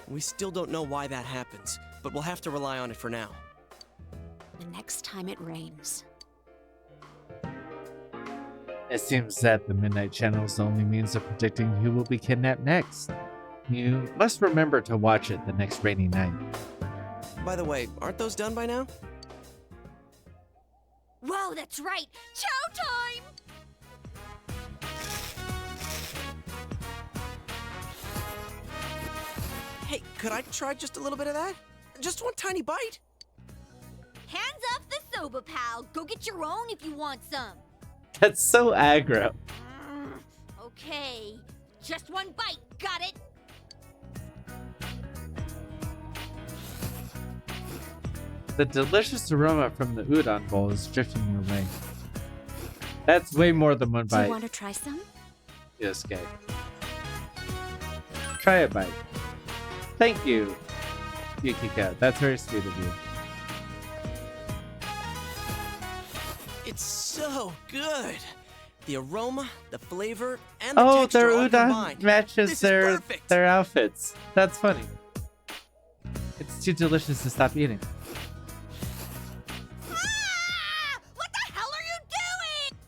We still don't know why that happens, but we'll have to rely on it for now. The next time it rains. It seems that the Midnight Channel is the only means of predicting who will be kidnapped next. You must remember to watch it the next rainy night. By the way, aren't those done by now? Whoa, that's right! Chow time! Hey, could I try just a little bit of that? Just one tiny bite? Hands off the soba, pal. Go get your own if you want some. That's so aggro. Okay, just one bite. Got it? The delicious aroma from the udon bowl is drifting your way. That's way more than one Do you bite. want to try some? Yosuke. Try a bite. Thank you, Yukiko. That's very sweet of you. It's so good. The aroma, the flavor, and the Oh, texture their all udon combined. matches This is their perfect. outfits. That's funny. It's too delicious to stop eating. Ah! What the hell are you doing?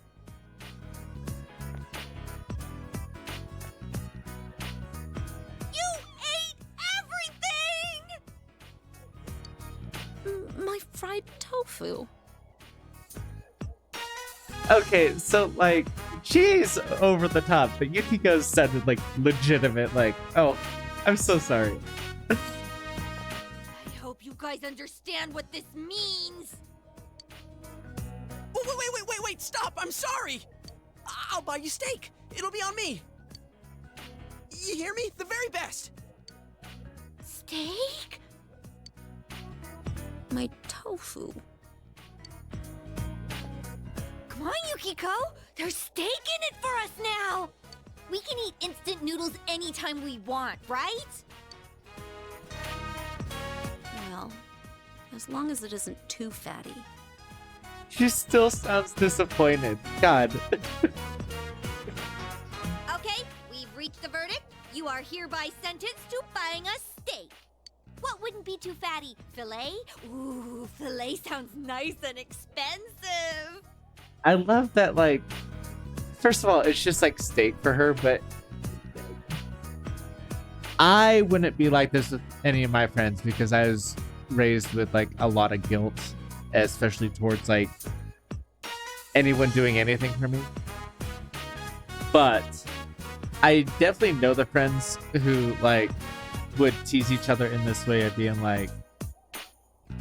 You ate everything! My fried tofu. Okay, so like, she's over the top, but Yukiko sounded like legitimate, like, oh, I'm so sorry. I hope you guys understand what this means. Oh, wait, stop! I'm sorry! I'll buy you steak. It'll be on me. You hear me? The very best. Steak? My tofu. Come on, Yukiko! There's steak in it for us now! We can eat instant noodles anytime we want, right? Well, as long as it isn't too fatty. She still sounds disappointed. God. Okay, we've reached the verdict. You are hereby sentenced to buying us steak. What wouldn't be too fatty? Filet? Ooh, filet sounds nice and expensive. I love that, like, first of all, it's just like steak for her, but I wouldn't be like this with any of my friends because I was raised with like a lot of guilt, especially towards like anyone doing anything for me. But I definitely know the friends who like would tease each other in this way of being like,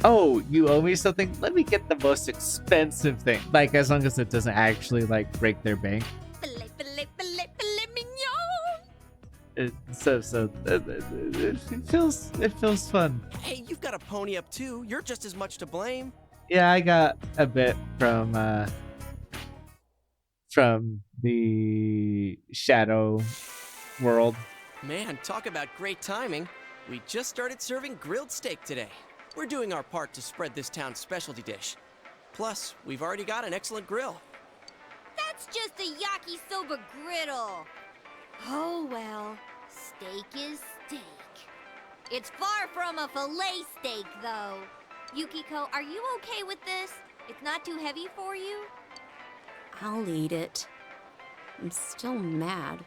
oh, you owe me something? Let me get the most expensive thing. Like, as long as it doesn't actually, like, break their bank. Filet, filet, filet, filet mignon! It feels fun. Hey, you've got a pony up too. You're just as much to blame. Yeah, I got a bit from the Shadow world. Man, talk about great timing. We just started serving grilled steak today. We're doing our part to spread this town's specialty dish. Plus, we've already got an excellent grill. That's just a yakisoba griddle. Oh well, steak is steak. It's far from a filet steak, though. Yukiko, are you okay with this? It's not too heavy for you? I'll eat it. I'm still mad.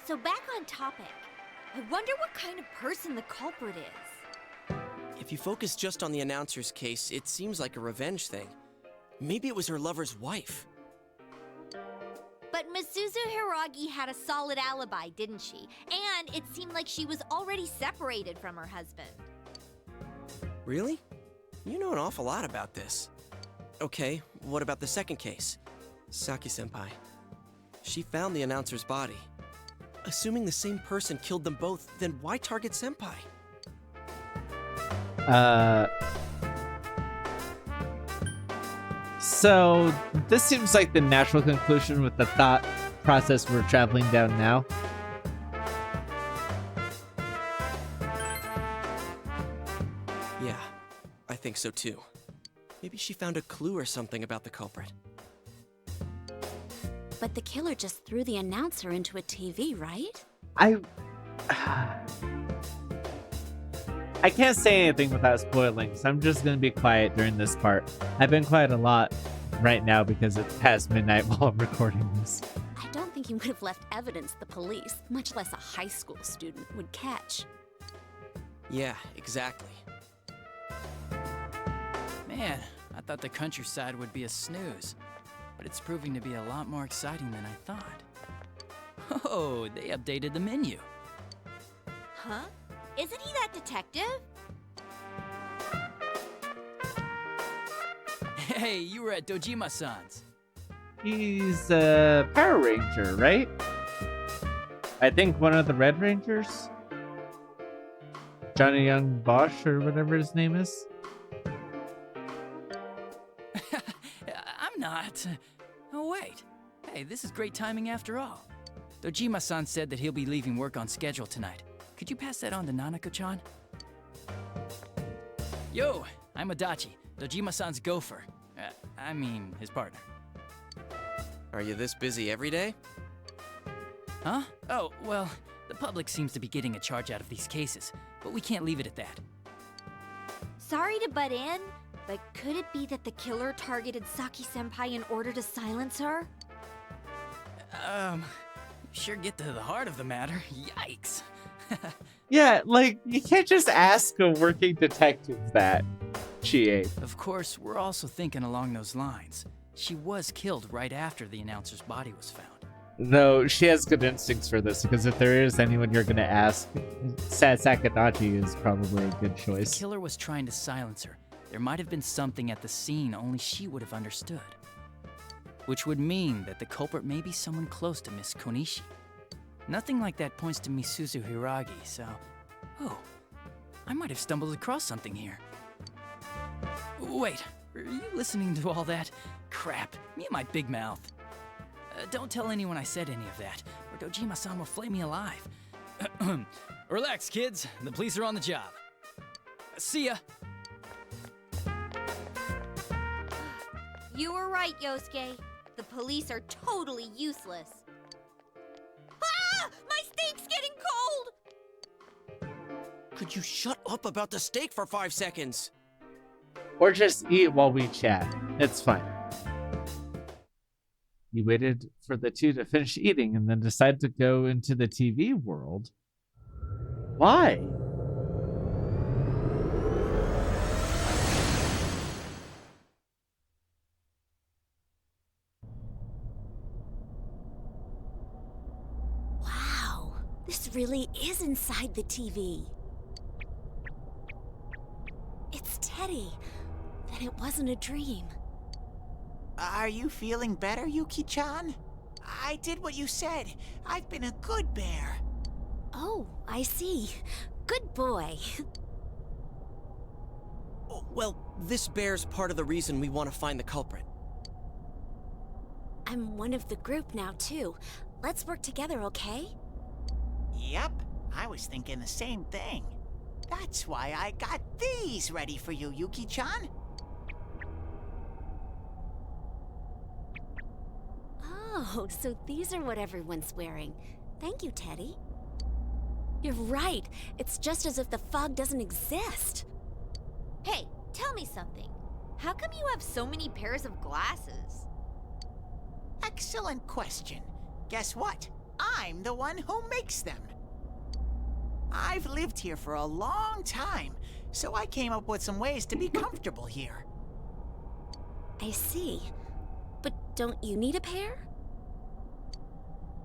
So back on topic. I wonder what kind of person the culprit is. If you focus just on the announcer's case, it seems like a revenge thing. Maybe it was her lover's wife. But Misuzu Hiragi had a solid alibi, didn't she? And it seemed like she was already separated from her husband. Really? You know an awful lot about this. Okay, what about the second case? Saki-senpai. She found the announcer's body. Assuming the same person killed them both, then why target Senpai? So this seems like the natural conclusion with the thought process we're traveling down now. Yeah, I think so too. Maybe she found a clue or something about the culprit. But the killer just threw the announcer into a TV, right? I I can't say anything without spoiling, so I'm just gonna be quiet during this part. I've been quiet a lot right now because it's past midnight while I'm recording this. I don't think he would have left evidence the police, much less a high school student, would catch. Yeah, exactly. Man, I thought the countryside would be a snooze, but it's proving to be a lot more exciting than I thought. Oh, they updated the menu. Huh? Isn't he that detective? Hey, you were at Dojima-san's. He's a Power Ranger, right? I think one of the Red Rangers? Johnny Young Bosch or whatever his name is? I'm not. Oh, wait. Hey, this is great timing after all. Dojima-san said that he'll be leaving work on schedule tonight. Could you pass that on to Nanako-chan? Yo, I'm Adachi, Dojima-san's gopher. I mean, his partner. Are you this busy every day? Huh? Oh, well, the public seems to be getting a charge out of these cases, but we can't leave it at that. Sorry to butt in, but could it be that the killer targeted Saki-senpai in order to silence her? Sure get to the heart of the matter. Yikes. Yeah, like, you can't just ask a working detective that, Chie. Of course, we're also thinking along those lines. She was killed right after the announcer's body was found. Though she has good instincts for this, because if there is anyone you're gonna ask, Sakadachi is probably a good The choice. killer was trying to silence her. There might have been something at the scene only she would have understood. Which would mean that the culprit may be someone close to Miss Konishi. Nothing like that points to Misuzu Hiragi, so... Oh, I might have stumbled across something here. Wait, are you listening to all that? Crap, me and my big mouth. Don't tell anyone I said any of that, or Dojima-san will flay me alive. Relax, kids. The police are on the job. See ya. You were right, Yosuke. The police are totally useless. Ah! My steak's getting cold! Could you shut up about the steak for 5 seconds? Or just eat while we chat. It's fine. He waited for the two to finish eating and then decided to go into the TV world. Why? Wow, this really is inside the TV. It's Teddy. Then it wasn't a dream. Are you feeling better, Yuki-chan? I did what you said. I've been a good bear. Oh, I see. Good boy. Oh, well, this bear's part of the reason we want to find the culprit. I'm one of the group now, too. Let's work together, okay? Yep, I was thinking the same thing. That's why I got these ready for you, Yuki-chan. Oh, so these are what everyone's wearing. Thank you, Teddy. You're right. It's just as if the fog doesn't exist. Hey, tell me something. How come you have so many pairs of glasses? Excellent question. Guess what? I'm the one who makes them. I've lived here for a long time, so I came up with some ways to be comfortable here. I see. But don't you need a pair?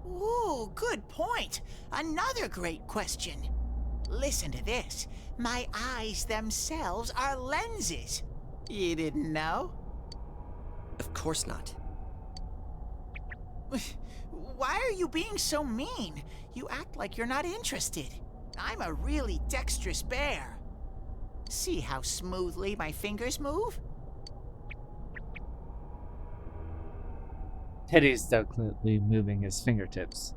Ooh, good point. Another great question. Listen to this. My eyes themselves are lenses. You didn't know? Of course not. Why are you being so mean? You act like you're not interested. I'm a really dexterous bear. See how smoothly my fingers move? Teddy's definitely moving his fingertips.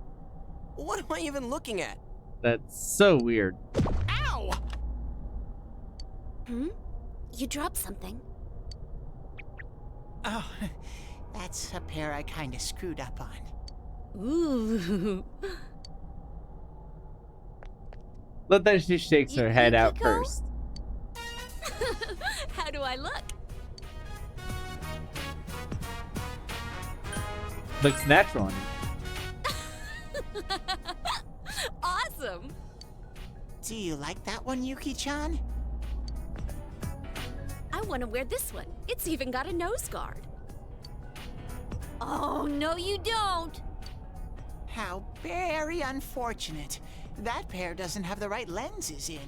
What am I even looking at? That's so weird. Ow! Hmm? You dropped something. Oh, that's a pair I kind of screwed up on. Ooh. But then she shakes her head out Yukiko? first. How do I look? Looks natural on you. Awesome. Do you like that one, Yuki-chan? I want to wear this one. It's even got a nose guard. Oh, no you don't. How very unfortunate. That pair doesn't have the right lenses in.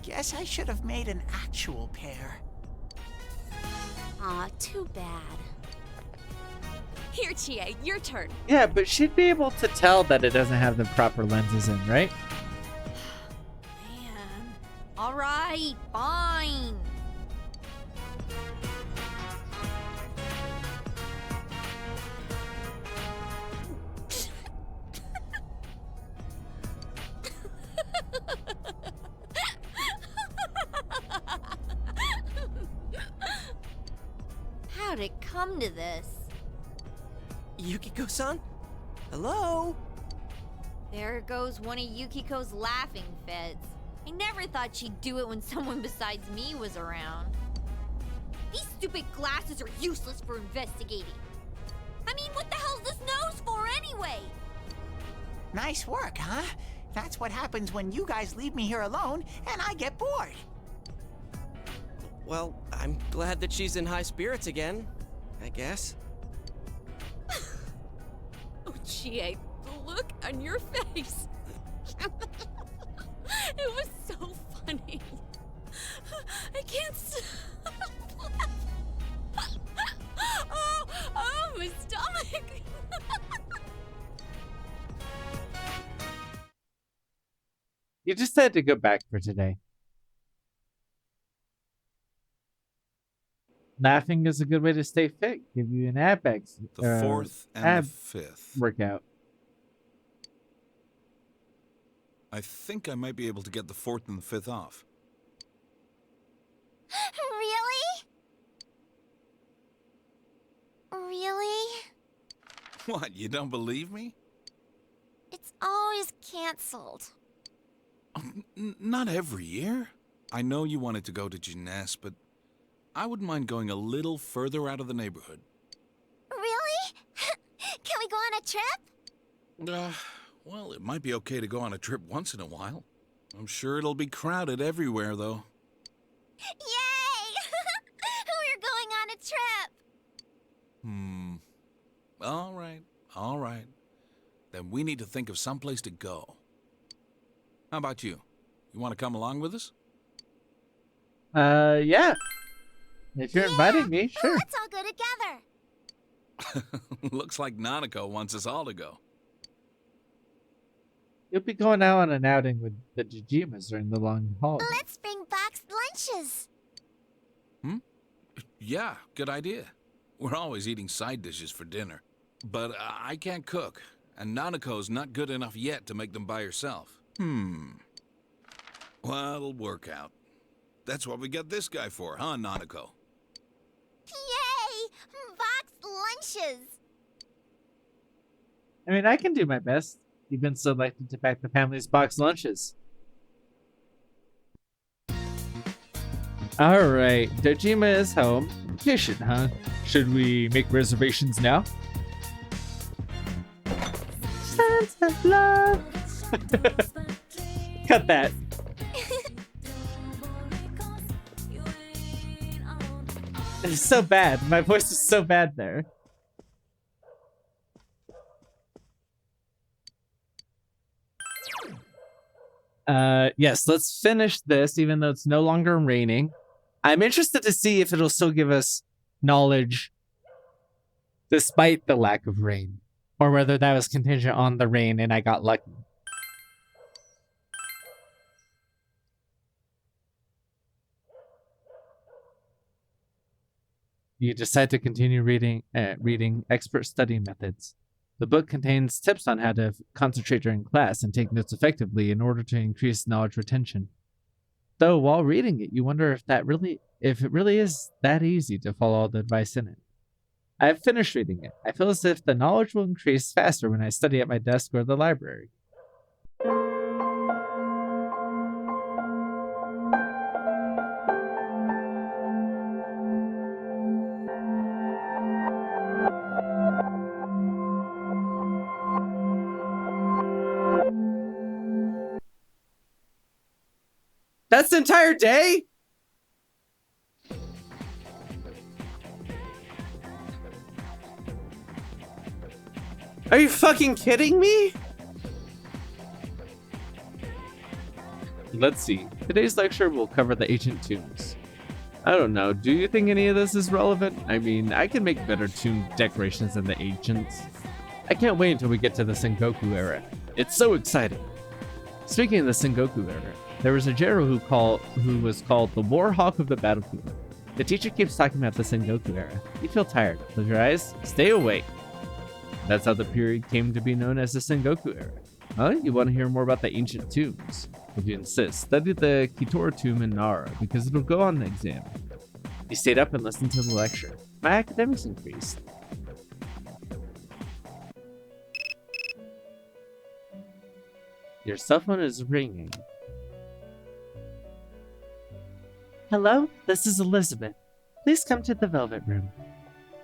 Guess I should have made an actual pair. Aw, too bad. Here, Chie, your turn. Yeah, but she'd be able to tell that it doesn't have the proper lenses in, right? Man. All right, fine. How'd it come to this? Yukiko-san? Hello? There goes one of Yukiko's laughing fits. I never thought she'd do it when someone besides me was around. These stupid glasses are useless for investigating. I mean, what the hell's this nose for anyway? Nice work, huh? That's what happens when you guys leave me here alone and I get bored. Well, I'm glad that she's in high spirits again, I guess. Oh, Chie, the look on your face. It was so funny. I can't stop. Oh, my stomach. You just had to go back for today. Laughing is a good way to stay fit. Give you an ab The fourth and ab the fifth. workout. I think I might be able to get the fourth and the fifth off. Really? Really? What, you don't believe me? It's always canceled. Not every year. I know you wanted to go to Gymnast, but I wouldn't mind going a little further out of the neighborhood. Really? Can we go on a trip? Well, it might be okay to go on a trip once in a while. I'm sure it'll be crowded everywhere, though. Yay! We're going on a trip! All right. Then we need to think of some place to go. How about you? You want to come along with us? Yeah. If you're inviting me, sure. Let's all go together. Looks like Nanako wants us all to go. You'll be going out on an outing with the Jijimas during the long haul. Let's bring boxed lunches. Yeah, good idea. We're always eating side dishes for dinner. But I can't cook, and Nanako's not good enough yet to make them by herself. Well, it'll work out. That's what we got this guy for, huh, Nanako? Yay! Boxed lunches. I mean, I can do my best. You've been selected to pack the family's box lunches. Alright, Dojima is home. Vacation, huh? Should we make reservations now? Sense of love. Cut that. It's so bad. My voice is so bad there. Yes, let's finish this, even though it's no longer raining. I'm interested to see if it'll still give us knowledge despite the lack of rain, or whether that was contingent on the rain and I got lucky. You decide to continue reading Expert Study Methods. The book contains tips on how to concentrate during class and take notes effectively in order to increase knowledge retention. Though while reading it, you wonder if it really is that easy to follow all the advice in it. I have finished reading it. I feel as if the knowledge will increase faster when I study at my desk or the library. That's the entire day? Are you fucking kidding me? Let's see. Today's lecture will cover the ancient tombs. I don't know. Do you think any of this is relevant? I mean, I can make better tomb decorations than the ancients. I can't wait until we get to the Sengoku era. It's so exciting. Speaking of the Sengoku era, there was a general who was called the Warhawk of the battlefield. The teacher keeps talking about the Sengoku era. You feel tired. Close your eyes. Stay awake. That's how the period came to be known as the Sengoku era. Huh? You want to hear more about the ancient tombs? If you insist, study the Kitora tomb in Nara because it'll go on the exam. You stayed up and listened to the lecture. My academics increased. Your cell phone is ringing. Hello, this is Elizabeth. Please come to the Velvet Room.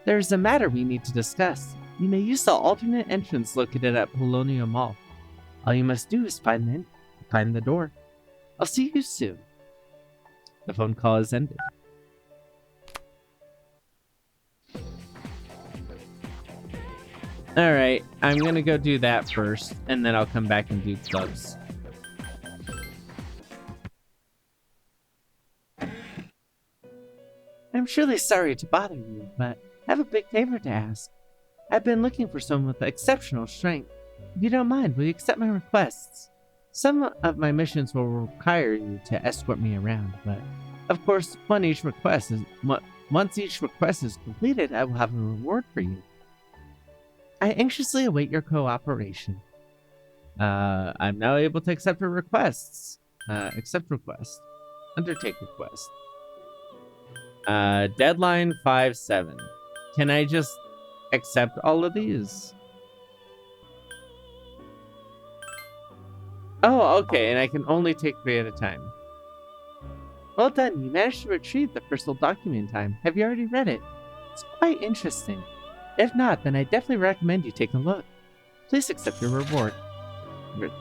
There is a matter we need to discuss. You may use the alternate entrance located at Polonia Mall. All you must do is find the door. I'll see you soon. The phone call has ended. Alright, I'm gonna go do that first, and then I'll come back and do clubs. I'm surely sorry to bother you, but I have a big favor to ask. I've been looking for someone with exceptional strength. If you don't mind, will you accept my requests? Some of my missions will require you to escort me around, but of course, once each request is completed, I will have a reward for you. I anxiously await your cooperation. I'm now able to accept your requests. Accept request. Undertake request. Deadline 5/7. Can I just accept all of these? Oh, okay, and I can only take 3 at a time. Well done, you managed to retrieve the personal document in time. Have you already read it? It's quite interesting. If not, then I definitely recommend you take a look. Please accept your reward.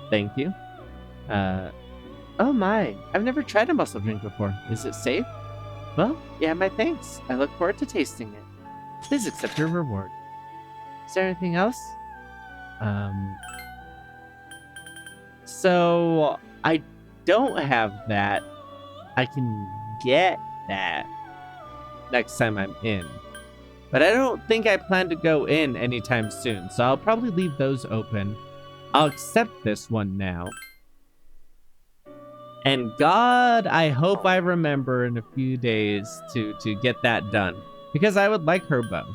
Thank you. Oh my, I've never tried a muscle drink before. Is it safe? Well, yeah, my thanks. I look forward to tasting it. Please accept your reward. Is there anything else? So I don't have that. I can get that next time I'm in. But I don't think I plan to go in anytime soon, so I'll probably leave those open. I'll accept this one now. And God, I hope I remember in a few days to get that done. Because I would like her bow.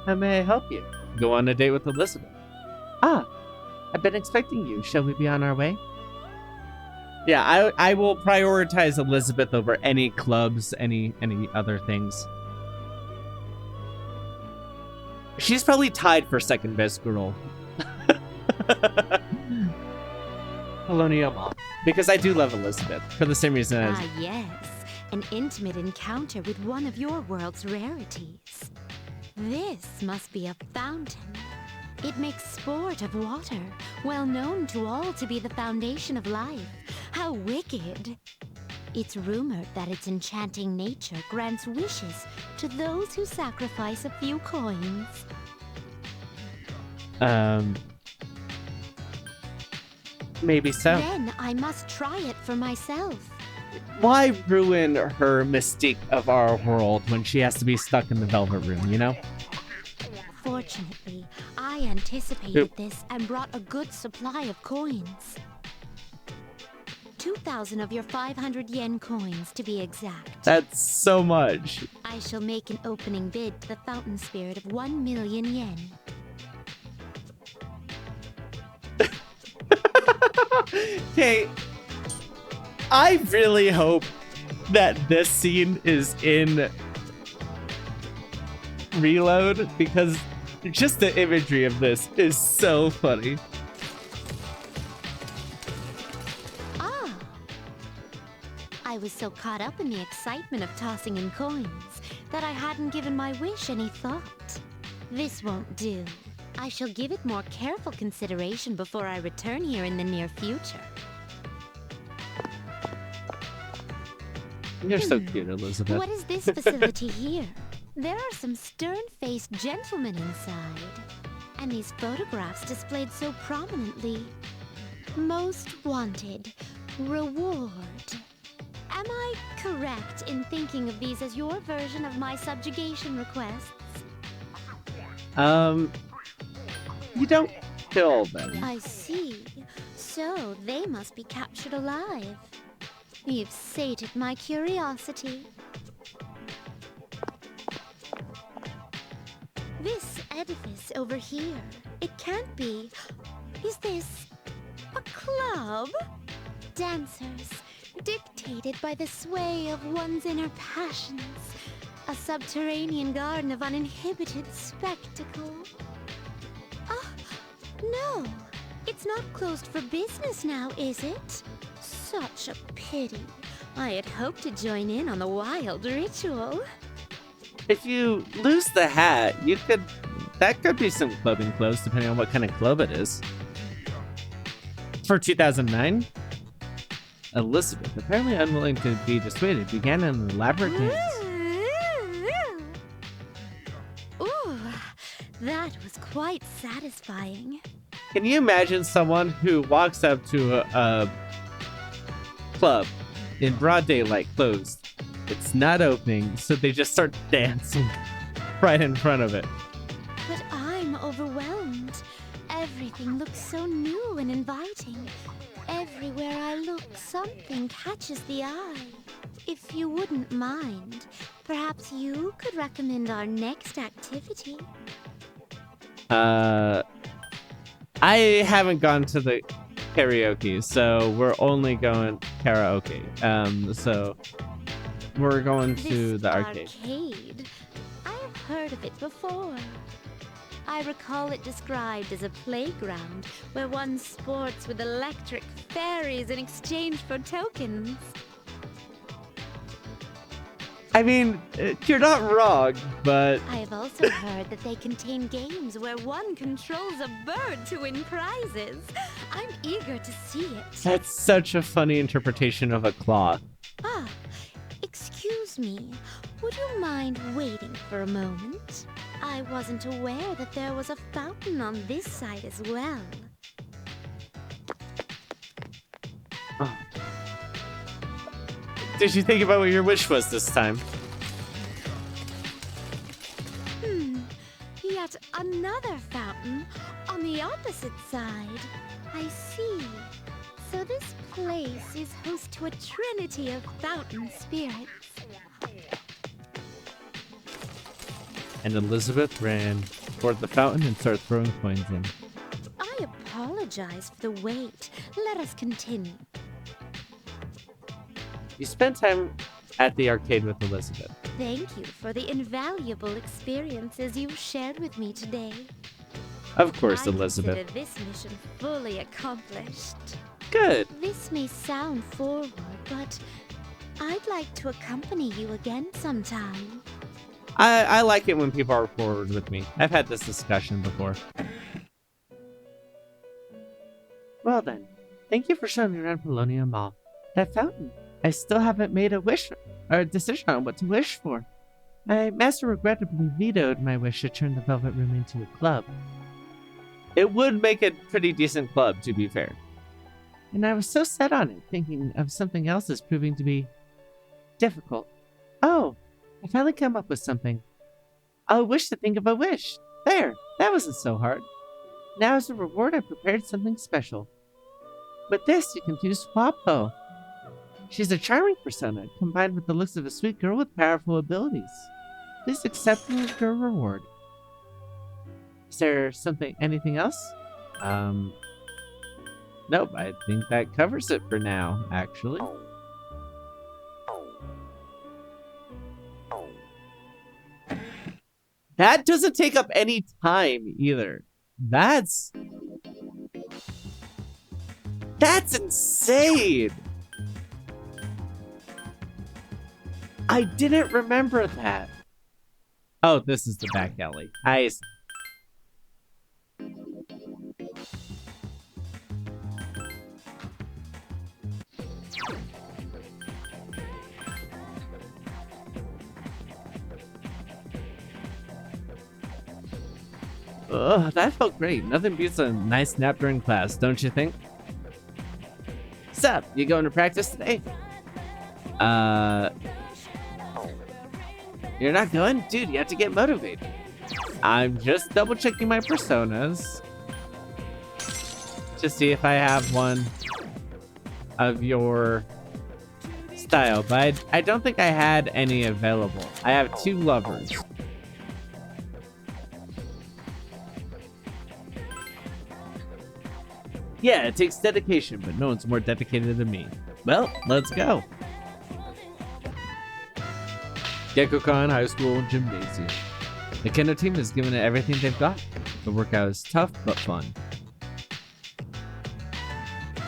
How may I help you? Go on a date with Elizabeth. Ah, I've been expecting you. Shall we be on our way? Yeah, I will prioritize Elizabeth over any clubs, any other things. She's probably tied for second best girl. Polonia Mall. Because I do love Elizabeth, for the same reason as... Ah, yes. An intimate encounter with one of your world's rarities. This must be a fountain. It makes sport of water, well known to all to be the foundation of life. How wicked! It's rumored that its enchanting nature grants wishes to those who sacrifice a few coins. Maybe so. Then I must try it for myself. Why ruin her mystique of our world when she has to be stuck in the Velvet Room, you know? Fortunately, I anticipated this and brought a good supply of coins. 2,000 of your 500 yen coins, to be exact. That's so much. I shall make an opening bid to the fountain spirit of 1 million yen. Okay, I really hope that this scene is in Reload because just the imagery of this is so funny. was so caught up in the excitement of tossing in coins that I hadn't given my wish any thought. This won't do. I shall give it more careful consideration before I return here in the near future. You're so cute, Elizabeth. What is this facility here? There are some stern-faced gentlemen inside, and these photographs displayed so prominently. Most wanted. Reward. Am I correct in thinking of these as your version of my subjugation requests? You don't kill them. I see. So they must be captured alive. You've sated my curiosity. This edifice over here, it can't be. Is this a club? Dancers, dictated by the sway of one's inner passions. A subterranean garden of uninhibited spectacle. Oh, no. It's not closed for business now, is it? Such a pity. I had hoped to join in on the wild ritual. If you lose the hat, that could be some clubbing clothes, depending on what kind of club it is. For 2009, Elizabeth, apparently unwilling to be dissuaded, began an elaborate dance. Ooh, that was quite satisfying. Can you imagine someone who walks up to a club in broad daylight closed? It's not opening, so they just start dancing right in front of it. But I'm overwhelmed. Everything looks so new and inviting. Everywhere I look, something catches the eye. If you wouldn't mind, perhaps you could recommend our next activity. I haven't gone to the karaoke, so we're only going karaoke. So we're going to the arcade. I have heard of it before. I recall it described as a playground where one sports with electric fairies in exchange for tokens. I mean, you're not wrong, but... I have also heard that they contain games where one controls a bird to win prizes. I'm eager to see it. That's such a funny interpretation of a claw. Ah, excuse me. Would you mind waiting for a moment? I wasn't aware that there was a fountain on this side as well. Oh. Did you think about what your wish was this time? Yet another fountain on the opposite side. I see. So this place is host to a trinity of fountain spirits. And Elizabeth ran toward the fountain and started throwing coins in. I apologize for the wait. Let us continue. You spent time at the arcade with Elizabeth. Thank you for the invaluable experiences you've shared with me today. Of course, I Elizabeth. consider this mission fully accomplished. Good. This may sound forward, but I'd like to accompany you again sometime. I like it when people are forward with me. I've had this discussion before. Well then, thank you for showing me around Paulownia Mall. That fountain. I still haven't made a wish or a decision on what to wish for. My master regrettably vetoed my wish to turn the Velvet Room into a club. It would make a pretty decent club, to be fair. And I was so set on it, thinking of something else as proving to be difficult. Oh, I finally come up with something. I'll wish to think of a wish. There, that wasn't so hard. Now as a reward, I prepared something special. With this, you can choose Wapo. She's a charming persona, combined with the looks of a sweet girl with powerful abilities. Please accept your reward. Is there anything else? Nope, I think that covers it for now, actually. That doesn't take up any time either. That's insane. I didn't remember that. Oh, this is the back alley. Nice. Ugh, that felt great. Nothing beats a nice nap during class, don't you think? Sup, you going to practice today? You're not going? Dude, you have to get motivated. I'm just double checking my personas to see if I have one of your style, but I don't think I had any available. I have 2 lovers. Yeah, it takes dedication, but no one's more dedicated than me. Well, let's go. Gekkoukan High School Gymnasium. The Kendo team has given it everything they've got. The workout is tough, but fun.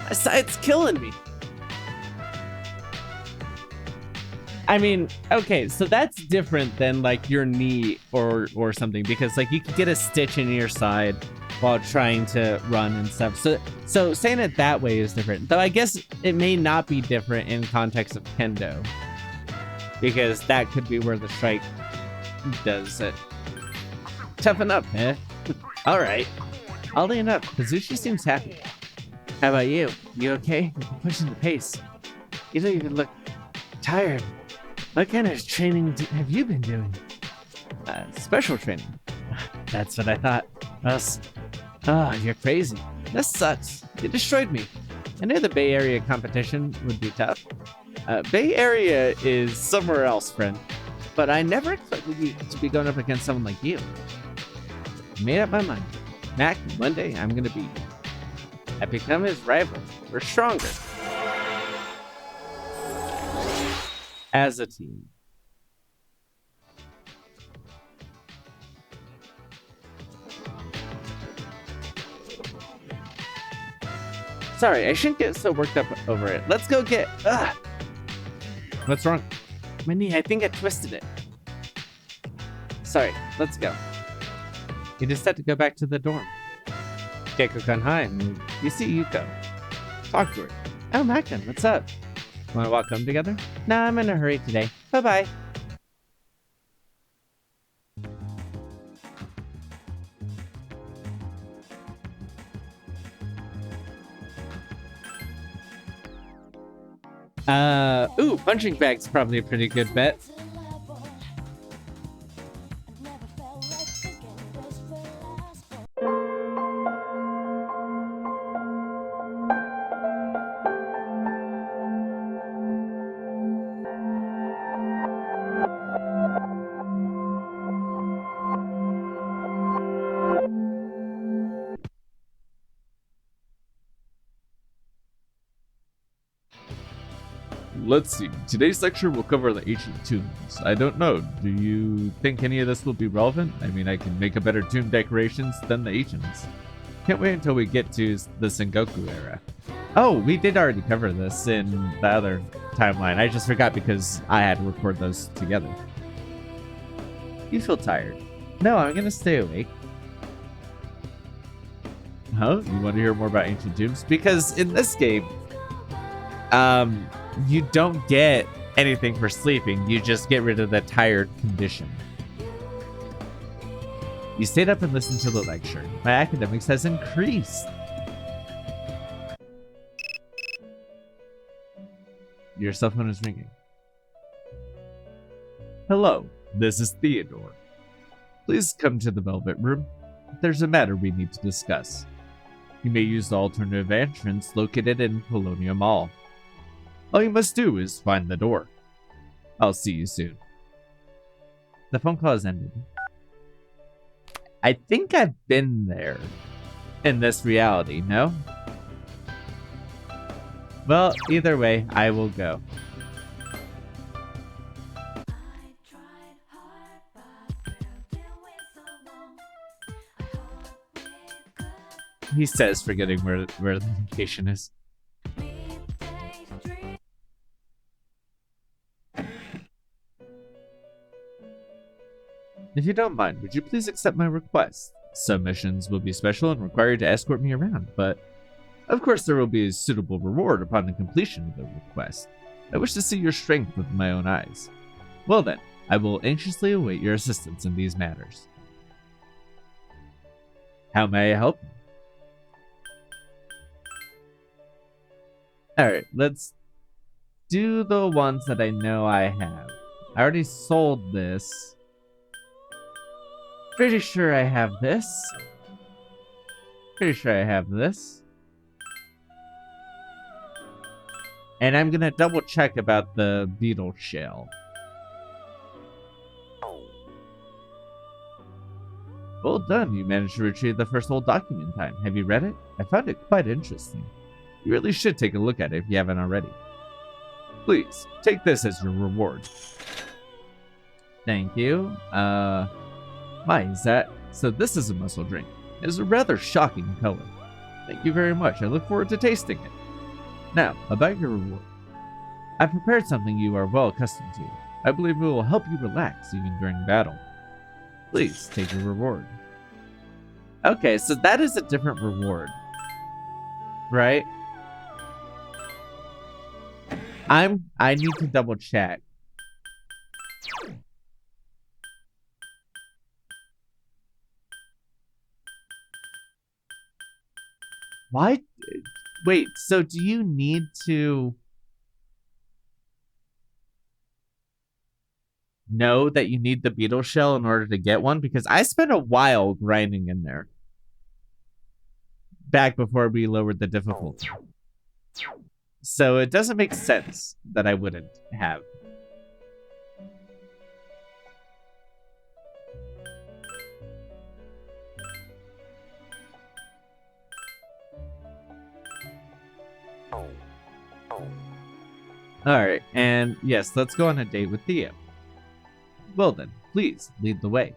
My side's killing me. I mean, okay, so that's different than like your knee or something, because like you could get a stitch in your side while trying to run and stuff. So saying it that way is different. Though I guess it may not be different in context of Kendo, because that could be where the strike does it. Toughen up, eh? All right. Oddly enough, Kazushi seems happy. How about you? You okay? You're pushing the pace. You don't even look tired. What kind of training have you been doing? Special training. That's what I thought. Us. Oh, you're crazy. This sucks. You destroyed me. I knew the Bay Area competition would be tough. Bay Area is somewhere else, friend. But I never expected you to be going up against someone like you. I made up my mind. Mac, one day I'm gonna beat you. I become his rival. We're stronger. As a team. Sorry, I shouldn't get so worked up over it. Let's go get... Ugh. What's wrong? My knee, I think I twisted it. Sorry, let's go. You just had to go back to the dorm. Gekkoukan High, you see Yuko. Talk to her. Oh, Macon, what's up? Want to walk home together? Nah, I'm in a hurry today. Bye-bye. Ooh, punching bag's probably a pretty good bet. Let's see. Today's lecture will cover the ancient tombs. I don't know. Do you think any of this will be relevant? I mean, I can make a better tomb decorations than the ancients. Can't wait until we get to the Sengoku era. Oh, we did already cover this in the other timeline. I just forgot because I had to record those together. You feel tired? No, I'm gonna stay awake. Huh? You want to hear more about ancient tombs? Because in this game, you don't get anything for sleeping. You just get rid of the tired condition. You stayed up and listened to the lecture. My academics has increased. Your cell phone is ringing. Hello, this is Theodore. Please come to the Velvet Room. There's a matter we need to discuss. You may use the alternative entrance located in Paulownia Mall. All you must do is find the door. I'll see you soon. The phone call has ended. I think I've been there in this reality, no? Well, either way, I will go. He says, forgetting where the location is. If you don't mind, would you please accept my request? Some missions will be special and require you to escort me around, but of course there will be a suitable reward upon the completion of the request. I wish to see your strength with my own eyes. Well then, I will anxiously await your assistance in these matters. How may I help you? Alright, let's do the ones that I know I have. I already sold this. Pretty sure I have this. Pretty sure I have this. And I'm gonna double check about the beetle shell. Well done, you managed to retrieve the first old document in time. Have you read it? I found it quite interesting. You really should take a look at it if you haven't already. Please, take this as your reward. Thank you. My, is that? So this is a muscle drink. It is a rather shocking color. Thank you very much. I look forward to tasting it. Now, about your reward. I've prepared something you are well accustomed to. I believe it will help you relax even during battle. Please, take your reward. Okay, so that is a different reward. Right? I need to double check. Why? Wait, so do you need to know that you need the beetle shell in order to get one? Because I spent a while grinding in there. Back before we lowered the difficulty. So it doesn't make sense that I wouldn't have. Alright, and yes, let's go on a date with Theo. Well then, please, lead the way.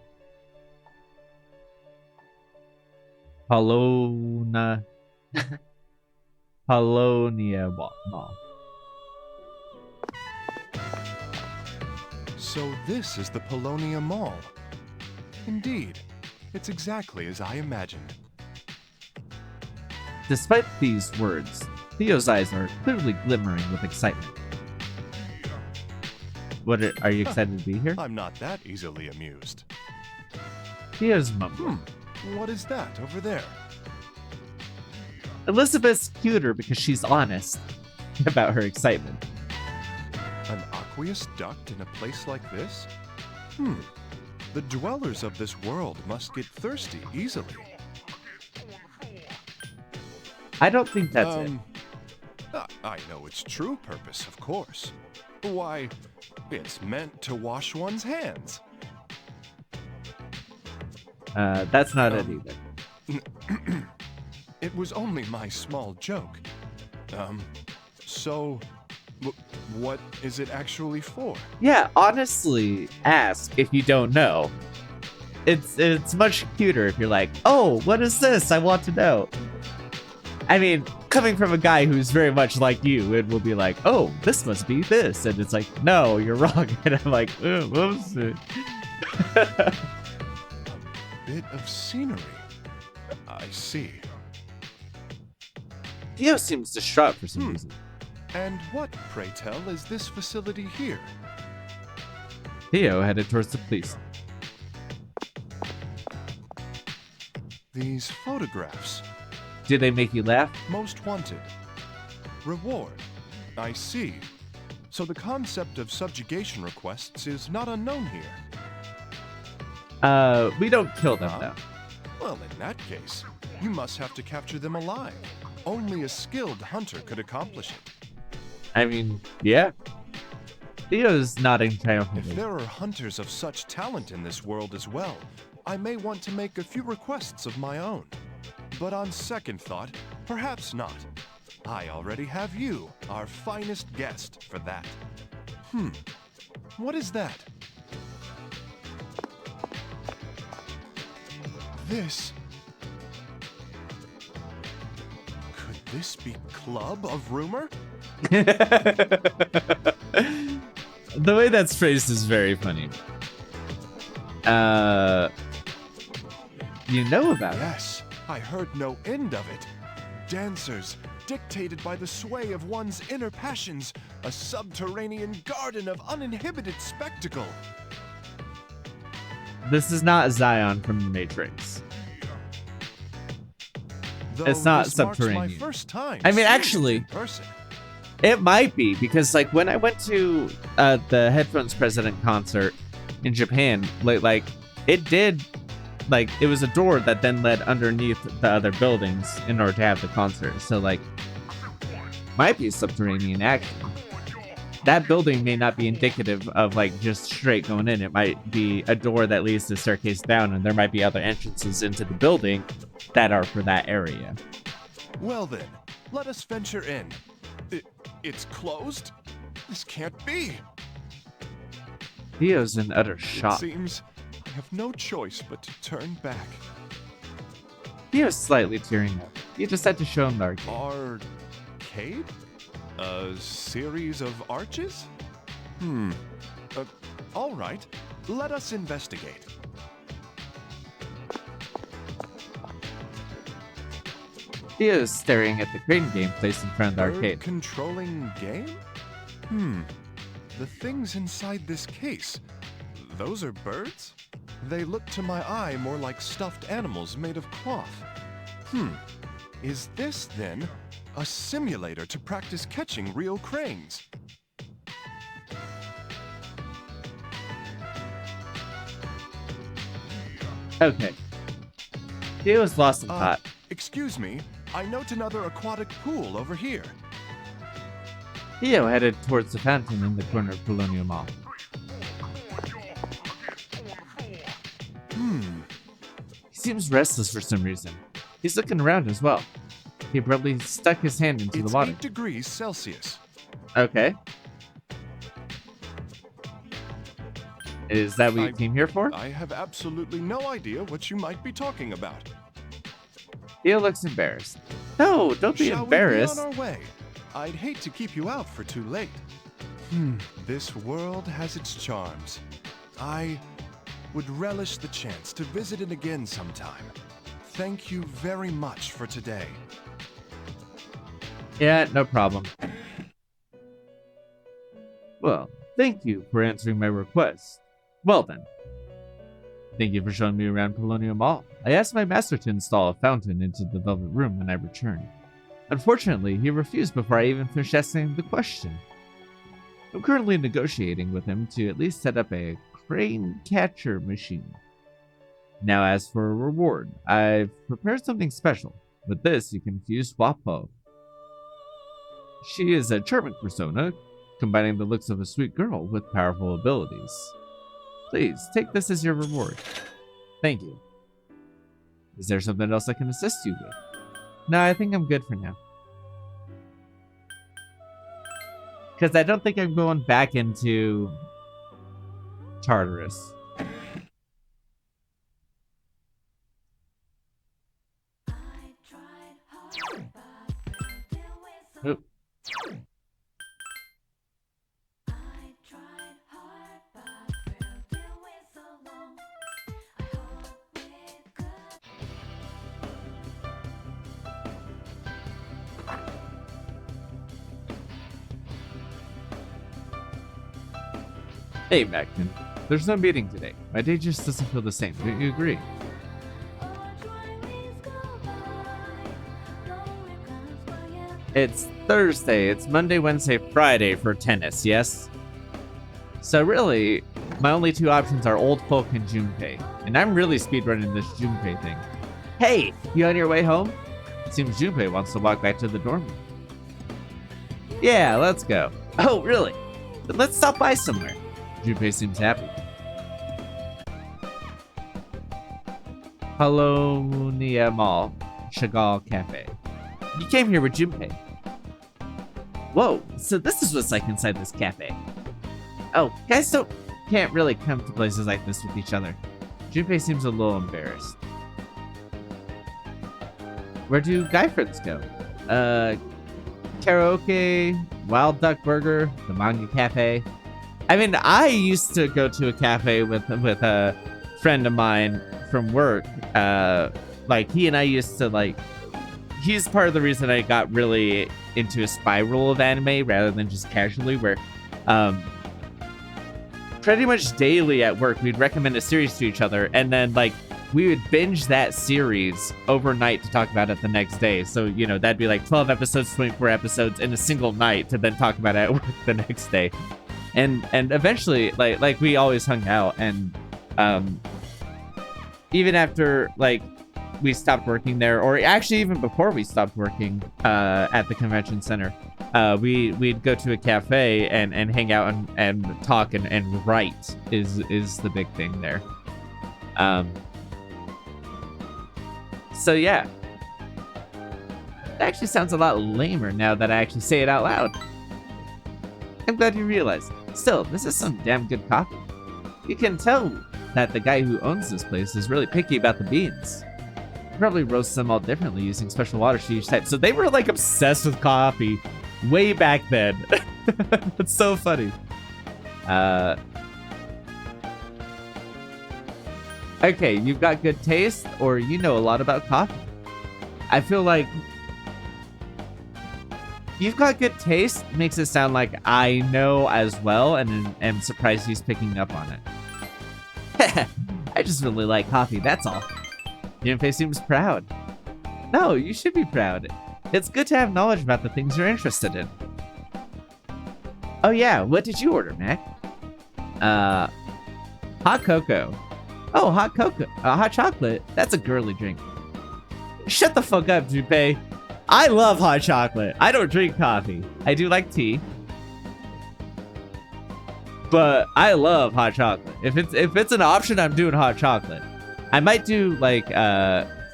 Polonia Mall. So this is the Polonia Mall. Indeed, it's exactly as I imagined. Despite these words, Theo's eyes are clearly glimmering with excitement. Are you excited to be here? I'm not that easily amused. Theo's mumbling. What is that over there? Elizabeth's cuter because she's honest about her excitement. An aqueous duct in a place like this? The dwellers of this world must get thirsty easily. I don't think that's it. I know its true purpose, of course. Why, it's meant to wash one's hands. That's not it either. It was only my small joke. So, what is it actually for? Yeah, honestly, ask if you don't know. It's much cuter if you're like, oh, what is this? I want to know. I mean, coming from a guy who's very much like you, it will be like, oh, this must be this. And it's like, no, you're wrong. And I'm like, oh, whoops. Bit of scenery. I see. Theo seems distraught for some reason. And what, pray tell, is this facility here? Theo headed towards the police. These photographs. Do they make you laugh? Most wanted. Reward. I see. So the concept of subjugation requests is not unknown here. We don't kill them, though. Well, in that case, you must have to capture them alive. Only a skilled hunter could accomplish it. I mean, yeah. Theo's nodding triumphantly. If there are hunters of such talent in this world as well, I may want to make a few requests of my own. But on second thought, perhaps not. I already have you, our finest guest, for that. What is that? This... Could this be Club of Rumor? The way that's phrased is very funny. You know about it. Yes, I heard no end of it. Dancers, dictated by the sway of one's inner passions, a subterranean garden of uninhibited spectacle. This is not Zion from the Matrix. Though It's not this marks subterranean. my first time I mean, seeing it actually, in person. it might be, because like when I went to the Headphones President concert in Japan, like it did, like it was a door that then led underneath the other buildings in order to have the concert. So like, might be subterranean action. That building may not be indicative of like just straight going in. It might be a door that leads the staircase down, and there might be other entrances into the building that are for that area. Well then, let us venture in. It's closed? This can't be. Theo's in utter It shock. seems I have no choice but to turn back. Theo's slightly tearing up. You just had to show him the arcade. Arcade? A series of arches? All right. Let us investigate. Theo's staring at the crane game placed in front of the arcade. Controlling game? The things inside this case. Those are birds? They look to my eye more like stuffed animals made of cloth. Is this, then, a simulator to practice catching real cranes? Okay. Theo's lost in thought. Excuse me, I note another aquatic pool over here. Theo headed towards the fountain in the corner of Colonial Mall. He seems restless for some reason. He's looking around as well. He abruptly stuck his hand into It's the water. 8 degrees Celsius. Okay. Is that what you came here for? I have absolutely no idea what you might be talking about. Theo looks embarrassed. No, don't be Shall embarrassed. we be on our way? I'd hate to keep you out for too late. This world has its charms. I would relish the chance to visit it again sometime. Thank you very much for today. Yeah, no problem. Well, thank you for answering my request. Well then. Thank you for showing me around Colonial Mall. I asked my master to install a fountain into the Velvet Room when I returned. Unfortunately, he refused before I even finished asking the question. I'm currently negotiating with him to at least set up a crane catcher machine. Now as for a reward, I've prepared something special. With this, you can fuse Wapo. She is a charming persona, combining the looks of a sweet girl with powerful abilities. Please, take this as your reward. Thank you. Is there something else I can assist you with? No, I think I'm good for now. Because I don't think I'm going back into Tartarus. Oop. Hey, Mackin. There's no meeting today. My day just doesn't feel the same. Don't you agree? It's Thursday. It's Monday, Wednesday, Friday for tennis, yes? So really, my only two options are Old Folk and Junpei. And I'm really speedrunning this Junpei thing. Hey, you on your way home? It seems Junpei wants to walk back to the dorm room. Yeah, let's go. Oh, really? Then let's stop by somewhere. Junpei seems happy. Polonia Mall, Chagall Cafe. You came here with Junpei. Whoa, so this is what's like inside this cafe. Oh, guys can't really come to places like this with each other. Junpei seems a little embarrassed. Where do guy friends go? Karaoke, Wild Duck Burger, the Manga Cafe. I mean, I used to go to a cafe with friend of mine from work, like he and I used to like, he's part of the reason I got really into a spiral of anime rather than just casually, where pretty much daily at work we'd recommend a series to each other, and then like we would binge that series overnight to talk about it the next day. So, you know, that'd be like 12 episodes, 24 episodes in a single night to then talk about it at work the next day. And eventually, like we always hung out, and even after like we stopped working there, or actually even before we stopped working at the convention center, we'd go to a cafe and hang out and talk and write is the big thing there. So yeah, it actually sounds a lot lamer now that I actually say it out loud. I'm glad you realized. Still, this is some damn good coffee. You can tell that the guy who owns this place is really picky about the beans. He probably roasts them all differently using special waters for each type. So they were like obsessed with coffee way back then. That's so funny. Okay, you've got good taste, or you know a lot about coffee. I feel like you've got good taste makes it sound like I know as well, and am surprised he's picking up on it. I just really like coffee, that's all. Junpei seems proud. No, you should be proud. It's good to have knowledge about the things you're interested in. Oh yeah, what did you order, Mac? Hot cocoa. Oh, hot cocoa. Hot chocolate. That's a girly drink. Shut the fuck up, Junpei. I love hot chocolate. I don't drink coffee. I do like tea. But I love hot chocolate. If it's an option, I'm doing hot chocolate. I might do like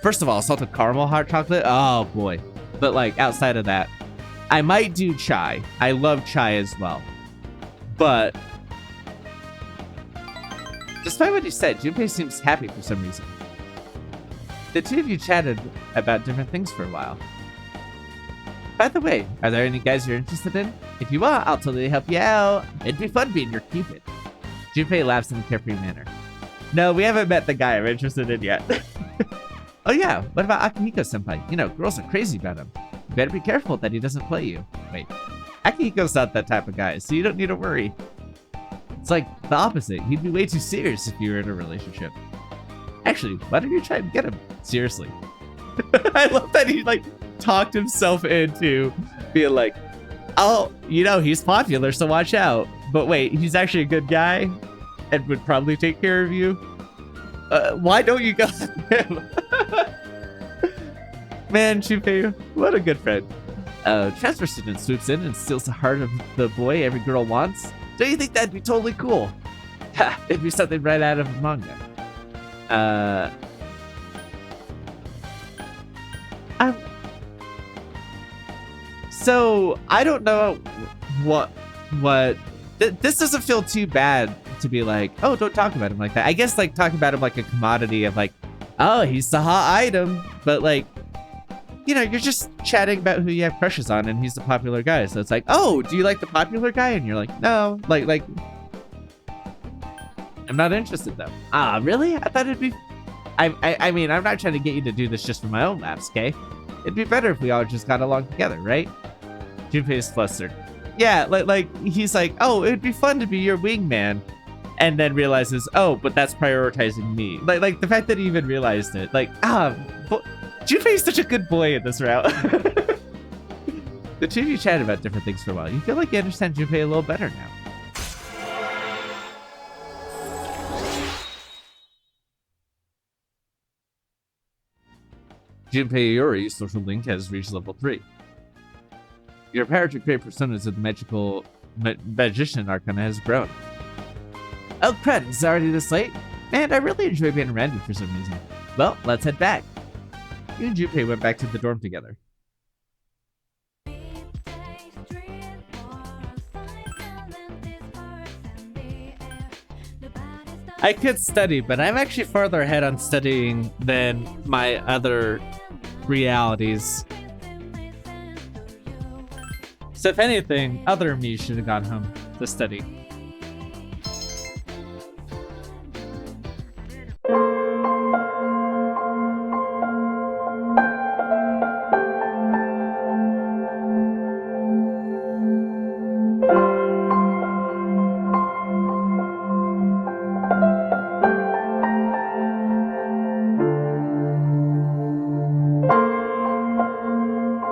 first of all, salted caramel hot chocolate. Oh boy. But like outside of that, I might do chai. I love chai as well. But despite what you said, Junpei seems happy for some reason. The two of you chatted about different things for a while. By the way, are there any guys you're interested in? If you want, I'll totally help you out. It'd be fun being your Cupid. Junpei laughs in a carefree manner. No, we haven't met the guy I'm interested in yet. Oh yeah, what about Akihiko-senpai? You know, girls are crazy about him. You better be careful that he doesn't play you. Wait, Akihiko's not that type of guy, so you don't need to worry. It's like the opposite. He'd be way too serious if you were in a relationship. Actually, why don't you try and get him? Seriously. I love that he like talked himself into being like, oh, you know, he's popular, so watch out. But wait, he's actually a good guy and would probably take care of you. Why don't you go after him? Man, Junpei, what a good friend. Transfer student swoops in and steals the heart of the boy every girl wants. Don't you think that'd be totally cool? Ha, it'd be something right out of a manga. So I don't know what this doesn't feel too bad to be like, oh, don't talk about him like that. I guess like talking about him like a commodity of like, oh, he's the hot item, but like, you know, you're just chatting about who you have crushes on, and he's the popular guy. So it's like, oh, do you like the popular guy? And you're like, no, like, I'm not interested though. Ah, really? I thought it'd be. I mean, I'm not trying to get you to do this just for my own laughs, okay? It'd be better if we all just got along together, right? Junpei is flustered. Yeah, like he's like, oh, it'd be fun to be your wingman, and then realizes, oh, but that's prioritizing me. Like the fact that he even realized it. Like, Junpei is such a good boy in this route. The two of you chatted about different things for a while. You feel like you understand Junpei a little better now. Junpei Iori's social link has reached level 3. Your power to create personas of the magical magician arcana has grown. Oh crud, it's already this late? Man, I really enjoy being around you for some reason. Well, let's head back. You and Junpei went back to the dorm together. I could study, but I'm actually farther ahead on studying than my other realities. So if anything, other me should have gone home to study.